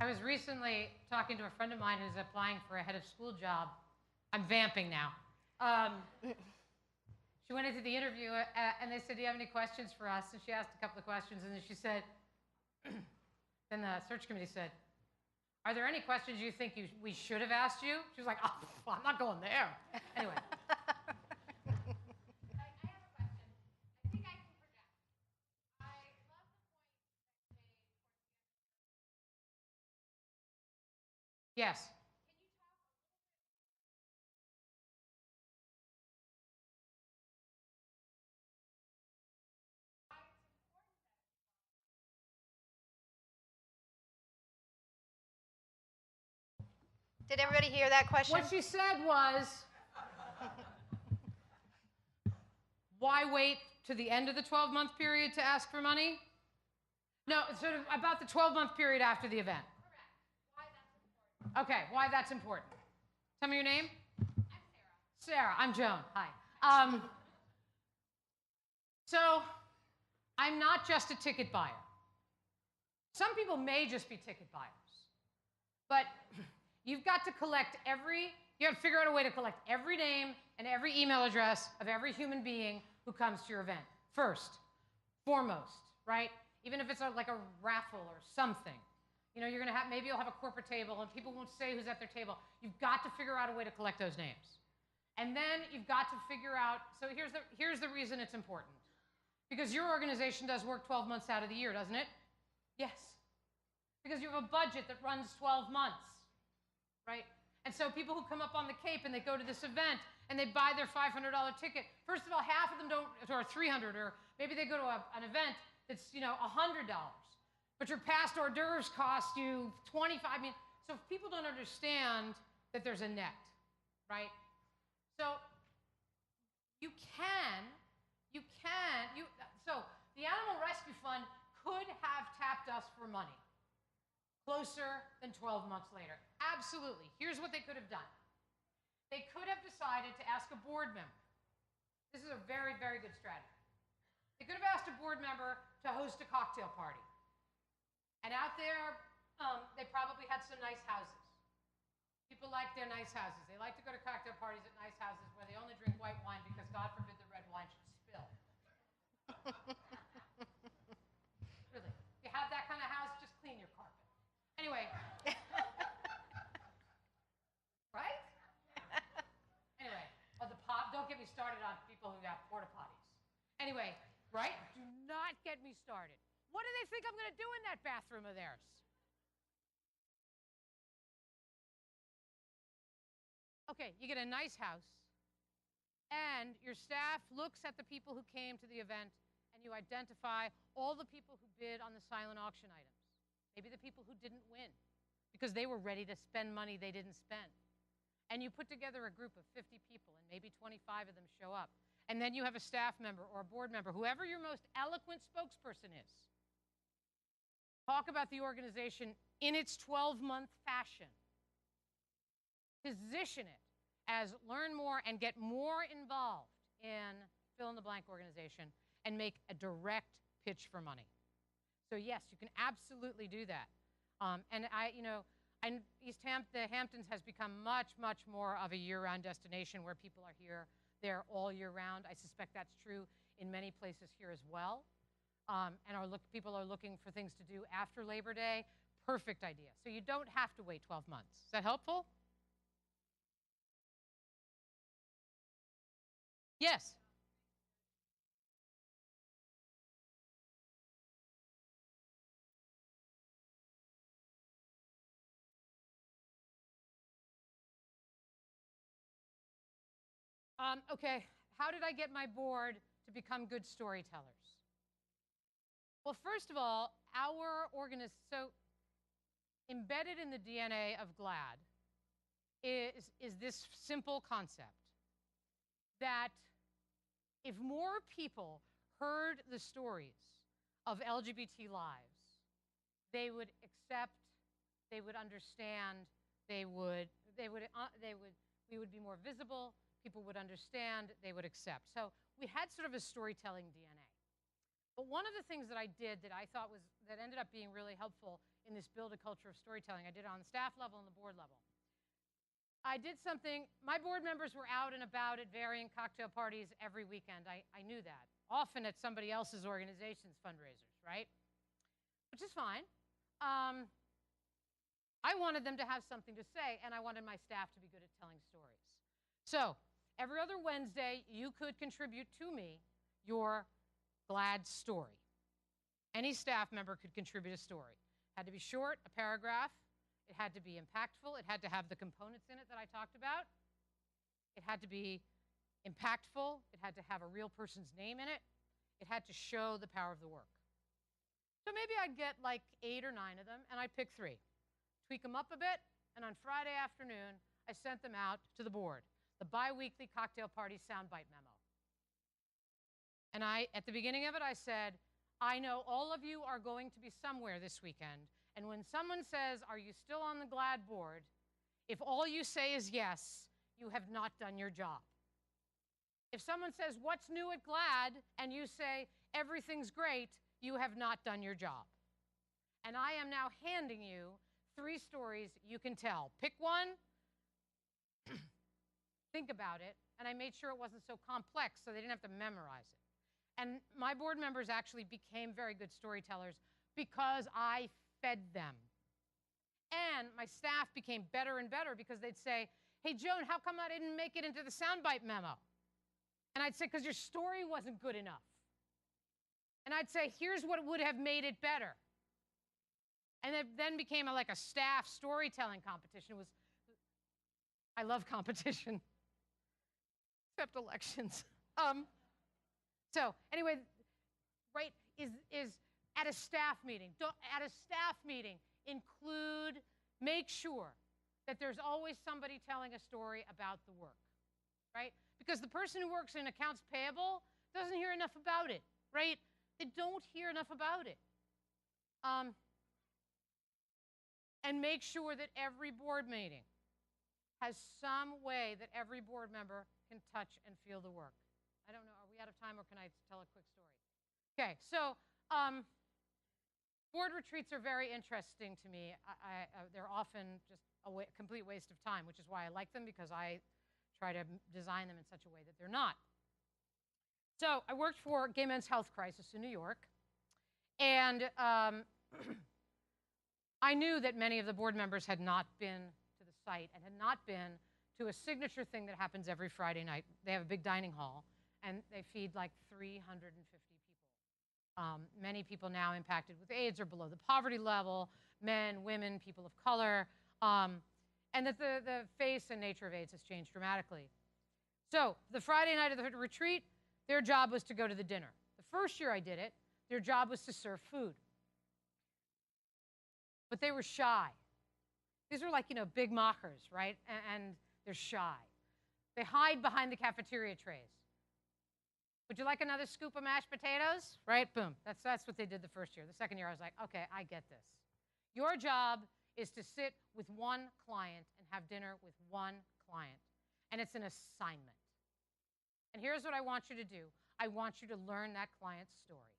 I was recently talking to a friend of mine who's applying for a head of school job. I'm vamping now. She went into the interview and they said, do you have any questions for us? And she asked a couple of questions and then she said, then the search committee said, are there any questions you think we should have asked you? She was like, oh, well, I'm not going there. Anyway. Yes. Did everybody hear that question? What she said was, why wait to the end of the 12-month period to ask for money? No, sort of about the 12-month period after the event. Correct. Why that's important. Okay, why that's important. Tell me your name. I'm Sarah. Sarah, I'm Joan. Hi. So, I'm not just a ticket buyer. Some people may just be ticket buyers. But you've got to you have to figure out a way to collect every name and every email address of every human being who comes to your event. First, foremost, right? Even if it's like a raffle or something. You know, you're going to maybe you'll have a corporate table and people won't say who's at their table. You've got to figure out a way to collect those names. And then you've got to figure out, so here's the reason it's important. Because your organization does work 12 months out of the year, doesn't it? Yes. Because you have a budget that runs 12 months, right? And so people who come up on the Cape and they go to this event and they buy their $500 ticket, first of all, half of them don't, or $300, or maybe they go to an event that's, $100. But your past hors d'oeuvres cost you $25. I mean, so if people don't understand that there's a net, right? So so the Animal Rescue Fund could have tapped us for money closer than 12 months later. Absolutely. Here's what they could have done. They could have decided to ask a board member. This is a very, very good strategy. They could have asked a board member to host a cocktail party. And out there, they probably had some nice houses. People like their nice houses. They like to go to cocktail parties at nice houses where they only drink white wine because God forbid the red wine should spill. Really. If you have that kind of house, just clean your carpet. Anyway. Right? Anyway. Don't get me started on people who have porta potties. Anyway, right? Do not get me started. What do they think I'm going to do in that bathroom of theirs? Okay, you get a nice house, and your staff looks at the people who came to the event, and you identify all the people who bid on the silent auction items. Maybe the people who didn't win because they were ready to spend money they didn't spend. And you put together a group of 50 people, and maybe 25 of them show up. And then you have a staff member or a board member, whoever your most eloquent spokesperson is, talk about the organization in its 12-month fashion. Position it as learn more and get more involved in fill-in-the-blank organization and make a direct pitch for money. So yes, you can absolutely do that. And the Hamptons has become much, much more of a year-round destination where people are there all year round. I suspect that's true in many places here as well. And people are looking for things to do after Labor Day. Perfect idea. So you don't have to wait 12 months. Is that helpful? Yes. Okay, how did I get my board to become good storytellers? Well, first of all, so embedded in the DNA of GLAAD is this simple concept that if more people heard the stories of LGBT lives, they would accept, they would understand, we would be more visible, people would understand, they would accept. So we had sort of a storytelling DNA. But one of the things that I did that I thought that ended up being really helpful in this build a culture of storytelling, I did it on the staff level and the board level. I did something, my board members were out and about at varying cocktail parties every weekend. I knew that. Often at somebody else's organization's fundraisers, right? Which is fine. I wanted them to have something to say, and I wanted my staff to be good at telling stories. So every other Wednesday, you could contribute to me your glad story. Any staff member could contribute a story. It had to be short, a paragraph. It had to be impactful. It had to have the components in it that I talked about. It had to be impactful. It had to have a real person's name in it. It had to show the power of the work. So maybe I'd get like 8 or 9 of them, and I'd pick 3. Tweak them up a bit, and on Friday afternoon, I sent them out to the board, the bi-weekly cocktail party soundbite memo. And at the beginning of it, I said, I know all of you are going to be somewhere this weekend, and when someone says, are you still on the GLAD board, if all you say is yes, you have not done your job. If someone says, what's new at GLAD, and you say, everything's great, you have not done your job. And I am now handing you 3 stories you can tell. Pick one, think about it, and I made sure it wasn't so complex so they didn't have to memorize it. And my board members actually became very good storytellers because I fed them. And my staff became better and better because they'd say, hey, Joan, how come I didn't make it into the soundbite memo? And I'd say, because your story wasn't good enough. And I'd say, here's what would have made it better. And it then became like a staff storytelling competition. I love competition, except elections. So anyway, right, is at a staff meeting. At a staff meeting, make sure that there's always somebody telling a story about the work, right? Because the person who works in accounts payable doesn't hear enough about it, right? They don't hear enough about it. And make sure that every board meeting has some way that every board member can touch and feel the work. I don't know, are we out of time or can I tell a quick story? Okay, so board retreats are very interesting to me. They're often just a complete waste of time, which is why I like them, because I try to design them in such a way that they're not. So I worked for Gay Men's Health Crisis in New York, and I knew that many of the board members had not been to the site and had not been to a signature thing that happens every Friday night. They have a big dining hall, and they feed like 350 people. Many people now impacted with AIDS or below the poverty level, men, women, people of color, and that the face and nature of AIDS has changed dramatically. So the Friday night of the retreat, their job was to go to the dinner. The first year I did it, their job was to serve food. But they were shy. These are like, big mockers, right? And they're shy. They hide behind the cafeteria trays. Would you like another scoop of mashed potatoes? Right? Boom. That's what they did the first year. The second year, I was like, okay, I get this. Your job is to sit with one client and have dinner with one client. And it's an assignment. And here's what I want you to do. I want you to learn that client's story.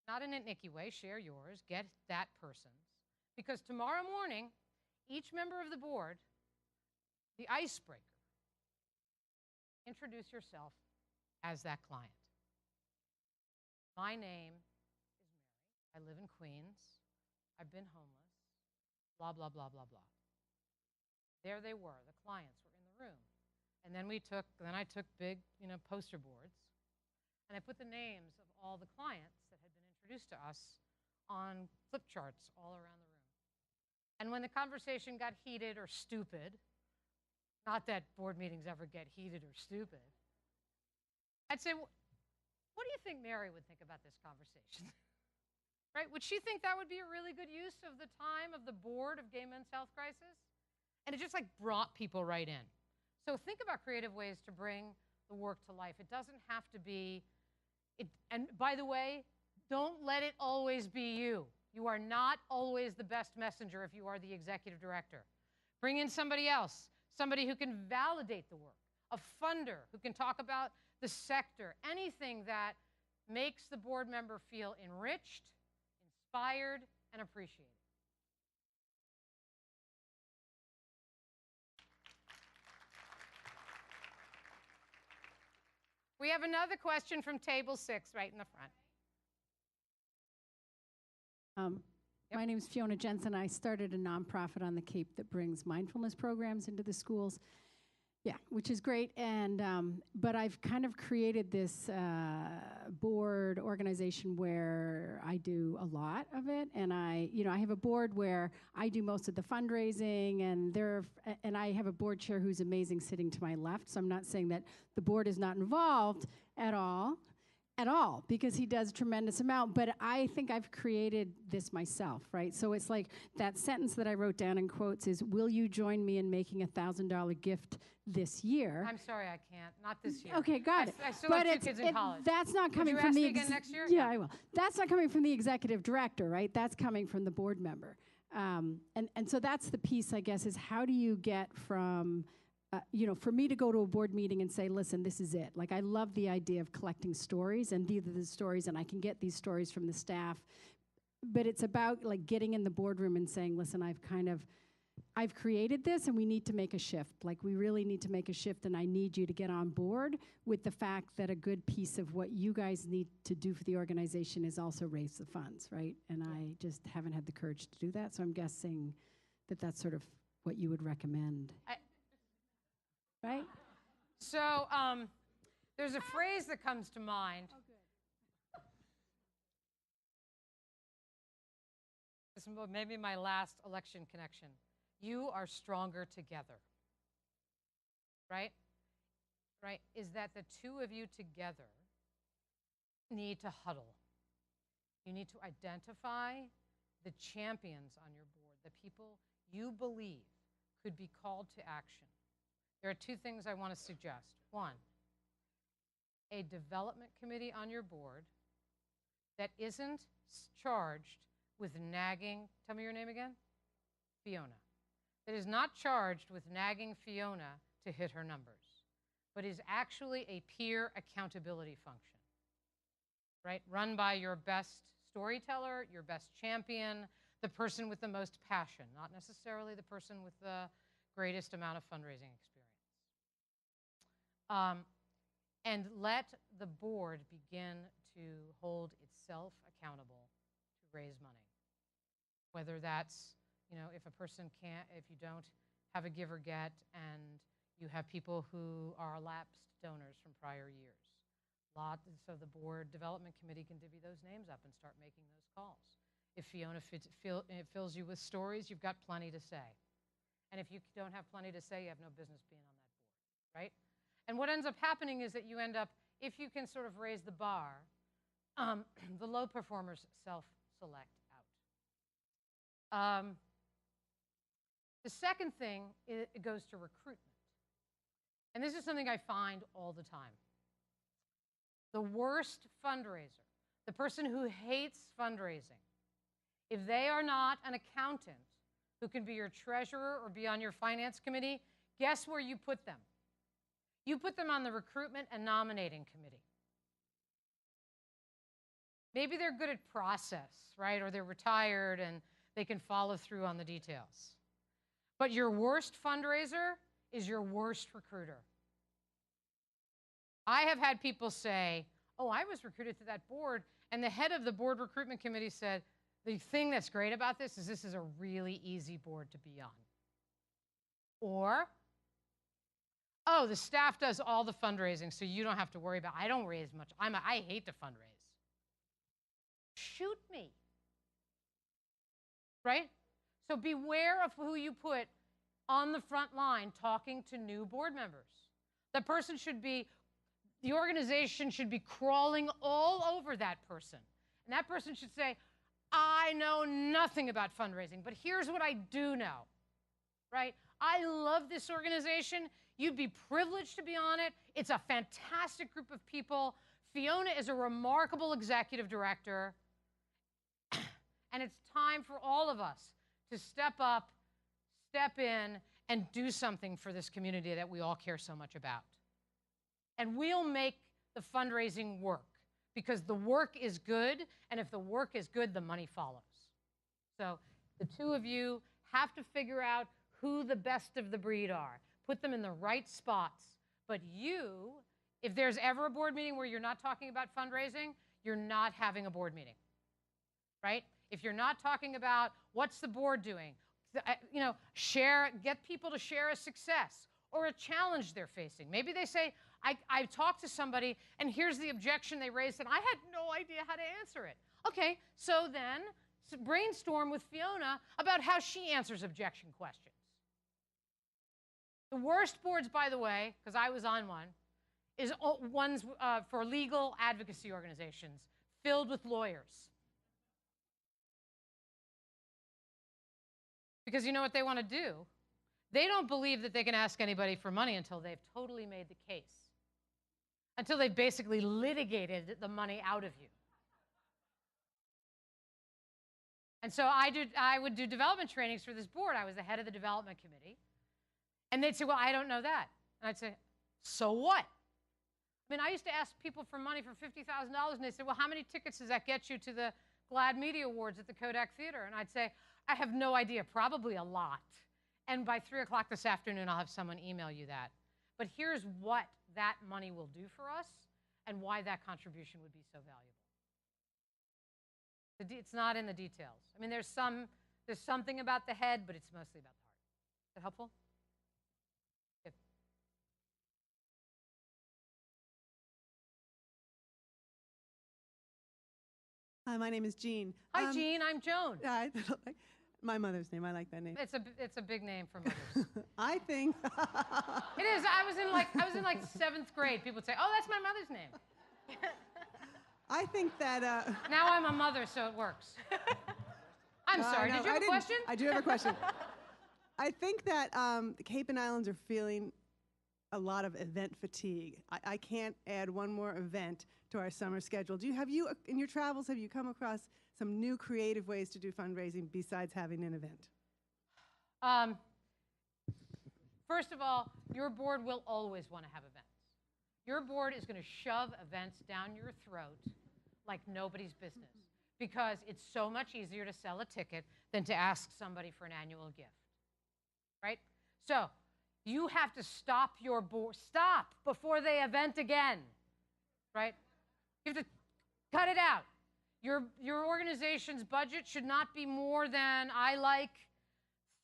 Not in a nitpicky way. Share yours. Get that person's. Because tomorrow morning, each member of the board, the icebreaker, introduce yourself as that client. My name is Mary. I live in Queens. I've been homeless. Blah, blah, blah, blah, blah. There they were. The clients were in the room. And then I took big, poster boards, and I put the names of all the clients that had been introduced to us on flip charts all around the room. And when the conversation got heated or stupid, not that board meetings ever get heated or stupid, I'd say, what do you think Mary would think about this conversation? Right? Would she think that would be a really good use of the time of the board of Gay Men's Health Crisis? And it just like brought people right in. So think about creative ways to bring the work to life. It doesn't have to be, and by the way, don't let it always be you. You are not always the best messenger if you are the executive director. Bring in somebody else, somebody who can validate the work, a funder who can talk about the sector, anything that makes the board member feel enriched, inspired, and appreciated. We have another question from table 6 right in the front. My name is Fiona Jensen. I started a nonprofit on the Cape that brings mindfulness programs into the schools. Yeah, which is great. And but I've kind of created this board organization where I do a lot of it, and I have a board where I do most of the fundraising, and I have a board chair who's amazing sitting to my left. So I'm not saying that the board is not involved at all, because he does a tremendous amount, but I think I've created this myself, right? So it's like that sentence that I wrote down in quotes is, will you join me in making a $1,000 gift this year? I'm sorry, I can't. Not this year. Okay, got it. I still have 2 kids in college. That's not coming Would you from ask the me again next year? Yeah, I will. That's not coming from the executive director, right? That's coming from the board member. And so that's the piece, I guess, is how do you get from for me to go to a board meeting and say, listen, this is it. Like, I love the idea of collecting stories, and these are the stories, and I can get these stories from the staff. But it's about, like, getting in the boardroom and saying, listen, I've created this, and we need to make a shift. Like, we really need to make a shift, and I need you to get on board with the fact that a good piece of what you guys need to do for the organization is also raise the funds, right? And I just haven't had the courage to do that, so I'm guessing that that's sort of what you would recommend. Right? So there's a phrase that comes to mind. Oh, good. This is maybe my last election connection. You are stronger together. Right? Right? Is that the two of you together need to huddle. You need to identify the champions on your board, the people you believe could be called to action. There are 2 things I want to suggest. 1, a development committee on your board that isn't charged with nagging, tell me your name again? Fiona. That is not charged with nagging Fiona to hit her numbers, but is actually a peer accountability function, right? Run by your best storyteller, your best champion, the person with the most passion, not necessarily the person with the greatest amount of fundraising experience. And let the board begin to hold itself accountable to raise money. Whether that's, if a person can't, if you don't have a give or get and you have people who are lapsed donors from prior years. So the board development committee can divvy those names up and start making those calls. If Fiona fills you with stories, you've got plenty to say. And if you don't have plenty to say, you have no business being on that board, right? And what ends up happening is that you end up, if you can sort of raise the bar, the low performers self-select out. The second thing, it goes to recruitment. And this is something I find all the time. The worst fundraiser, the person who hates fundraising, if they are not an accountant who can be your treasurer or be on your finance committee, guess where you put them? You put them on the recruitment and nominating committee. Maybe they're good at process, right? Or they're retired and they can follow through on the details. But your worst fundraiser is your worst recruiter. I have had people say, oh, I was recruited to that board, and the head of the board recruitment committee said, the thing that's great about this is a really easy board to be on. Or, oh, the staff does all the fundraising, so you don't have to worry about it. I don't raise much. I hate to fundraise. Shoot me. Right? So beware of who you put on the front line talking to new board members. The organization should be crawling all over that person. And that person should say, I know nothing about fundraising, but here's what I do know, right? I love this organization. You'd be privileged to be on it. It's a fantastic group of people. Fiona is a remarkable executive director. And it's time for all of us to step up, step in, and do something for this community that we all care so much about. And we'll make the fundraising work, because the work is good, and if the work is good, the money follows. So the two of you have to figure out who the best of the breed are. Put them in the right spots. But you, if there's ever a board meeting where you're not talking about fundraising, you're not having a board meeting, right? If you're not talking about what's the board doing, get people to share a success or a challenge they're facing. Maybe they say, I talked to somebody, and here's the objection they raised, and I had no idea how to answer it. Okay, so then brainstorm with Fiona about how she answers objection questions. The worst boards, by the way, because I was on one, is ones for legal advocacy organizations filled with lawyers. Because you know what they want to do? They don't believe that they can ask anybody for money until they've totally made the case, until they've basically litigated the money out of you. And so I would do development trainings for this board. I was the head of the development committee. And they'd say, well, I don't know that. And I'd say, so what? I mean, I used to ask people for money for $50,000, and they said, well, how many tickets does that get you to the GLAAD Media Awards at the Kodak Theater? And I'd say, I have no idea, probably a lot. And by 3 o'clock this afternoon, I'll have someone email you that. But here's what that money will do for us and why that contribution would be so valuable. It's not in the details. I mean, there's something about the head, but it's mostly about the heart. Is that helpful? Good. Hi, my name is Jean. Hi, Jean. I'm Joan. My mother's name. I like that name. It's a big name for mothers. I think It is. I was in like 7th grade. People would say, "Oh, that's my mother's name." I think that. Now I'm a mother, so it works. I'm sorry. No, Did you have a question? I do have a question. I think that the Cape and Islands are feeling a lot of event fatigue. I can't add one more event to our summer schedule. In your travels, have you come across some new creative ways to do fundraising besides having an event? First of all, your board will always want to have events. Your board is going to shove events down your throat like nobody's business, because it's so much easier to sell a ticket than to ask somebody for an annual gift, right? So you have to stop your board, stop before they event again, right? You have to cut it out. Your organization's budget should not be more than,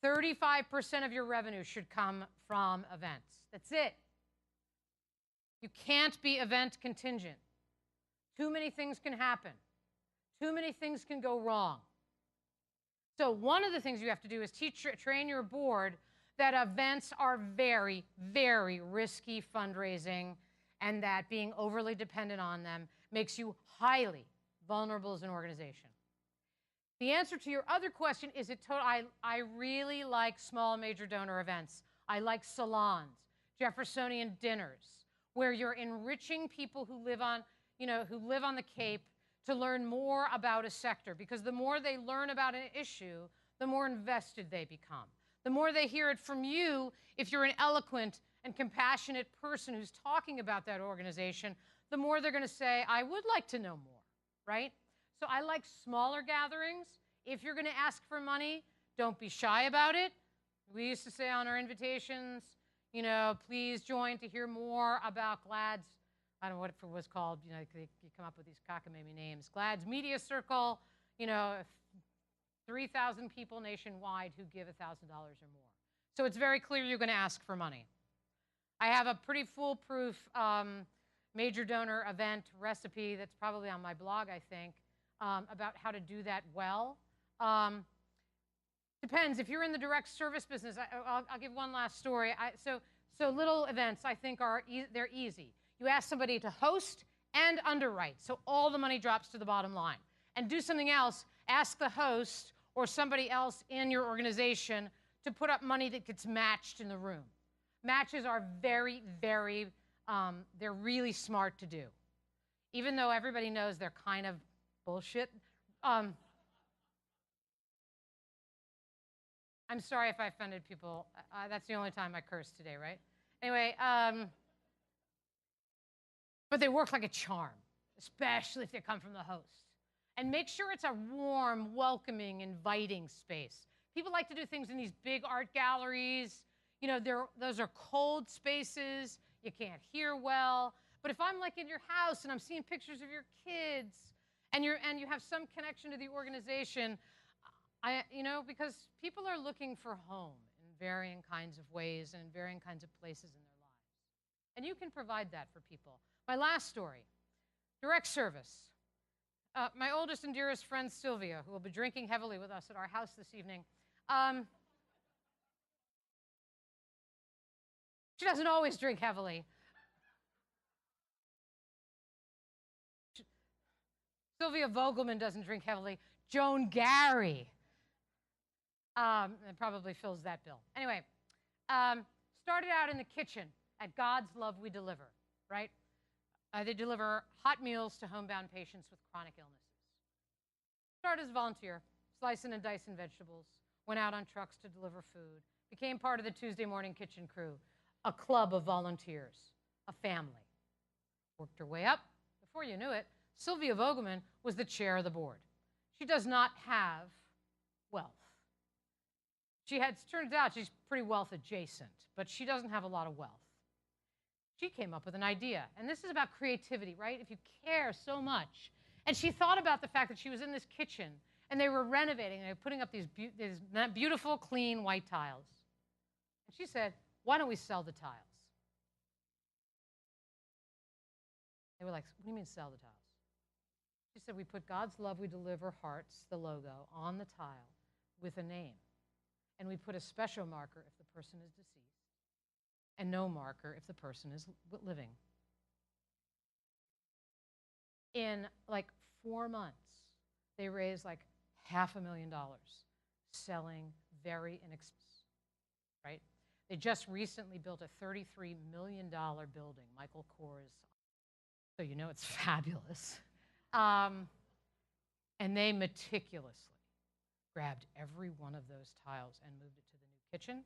35% of your revenue should come from events. That's it. You can't be event contingent. Too many things can happen. Too many things can go wrong. So one of the things you have to do is train your board that events are very, very risky fundraising, and that being overly dependent on them makes you highly vulnerable as an organization. The answer to your other question is I really like small major donor events. I like salons, Jeffersonian dinners, where you're enriching people who live on the Cape to learn more about a sector, because the more they learn about an issue, the more invested they become. The more they hear it from you, if you're an eloquent and compassionate person who's talking about that organization, the more they're going to say, I would like to know more, right? So I like smaller gatherings. If you're going to ask for money, don't be shy about it. We used to say on our invitations, please join to hear more about GLAAD's, I don't know what it was called, you come up with these cockamamie names. GLAAD's Media Circle, 3,000 people nationwide who give $1,000 or more. So it's very clear you're going to ask for money. I have a pretty foolproof major donor event recipe that's probably on my blog, I think, about how to do that well. Depends. If you're in the direct service business, I'll give one last story. So little events, I think, they're easy. You ask somebody to host and underwrite, so all the money drops to the bottom line. And do something else. Ask the host or somebody else in your organization to put up money that gets matched in the room. Matches are very, very, they're really smart to do. Even though everybody knows they're kind of bullshit. I'm sorry if I offended people. That's the only time I curse today, right? Anyway, but they work like a charm, especially if they come from the host. And make sure it's a warm, welcoming, inviting space. People like to do things in these big art galleries. You know, those are cold spaces. You can't hear well. But if I'm like in your house and I'm seeing pictures of your kids and you have some connection to the organization, because people are looking for home in varying kinds of ways and in varying kinds of places in their lives. And you can provide that for people. My last story, direct service. My oldest and dearest friend, Sylvia, who will be drinking heavily with us at our house this evening, she doesn't always drink heavily. Sylvia Vogelman doesn't drink heavily. Joan Gary probably fills that bill. Anyway, started out in the kitchen at God's Love We Deliver, right? They deliver hot meals to homebound patients with chronic illnesses. Started as a volunteer, slicing and dicing vegetables, went out on trucks to deliver food, became part of the Tuesday morning kitchen crew, a club of volunteers, a family. Worked her way up. Before you knew it, Sylvia Vogelman was the chair of the board. She does not have wealth. Turns out she's pretty wealth adjacent, but she doesn't have a lot of wealth. She came up with an idea, and this is about creativity, right? If you care so much. And she thought about the fact that she was in this kitchen, and they were renovating, and they were putting up these beautiful, clean white tiles. And she said, why don't we sell the tiles? They were like, what do you mean sell the tiles? She said, we put God's Love We Deliver hearts, the logo, on the tile with a name. And we put a special marker if the person is deceased, and no marker if the person is living. In like 4 months, they raised like $500,000 selling very inexpensive, right? They just recently built a $33 million building, Michael Kors, so you know it's fabulous. And they meticulously grabbed every one of those tiles and moved it to the new kitchen.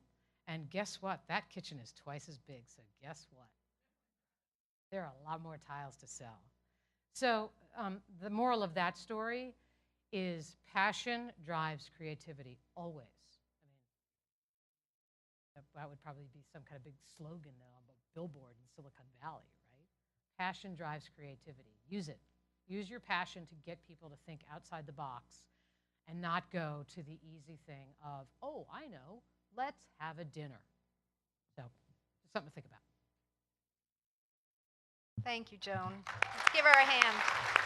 And guess what? That kitchen is twice as big, so guess what? There are a lot more tiles to sell. So the moral of that story is passion drives creativity, always. I mean, that would probably be some kind of big slogan on a billboard in Silicon Valley, right? Passion drives creativity. Use it. Use your passion to get people to think outside the box and not go to the easy thing of, oh, I know, let's have a dinner. So, something to think about. Thank you, Joan. Let's give her a hand.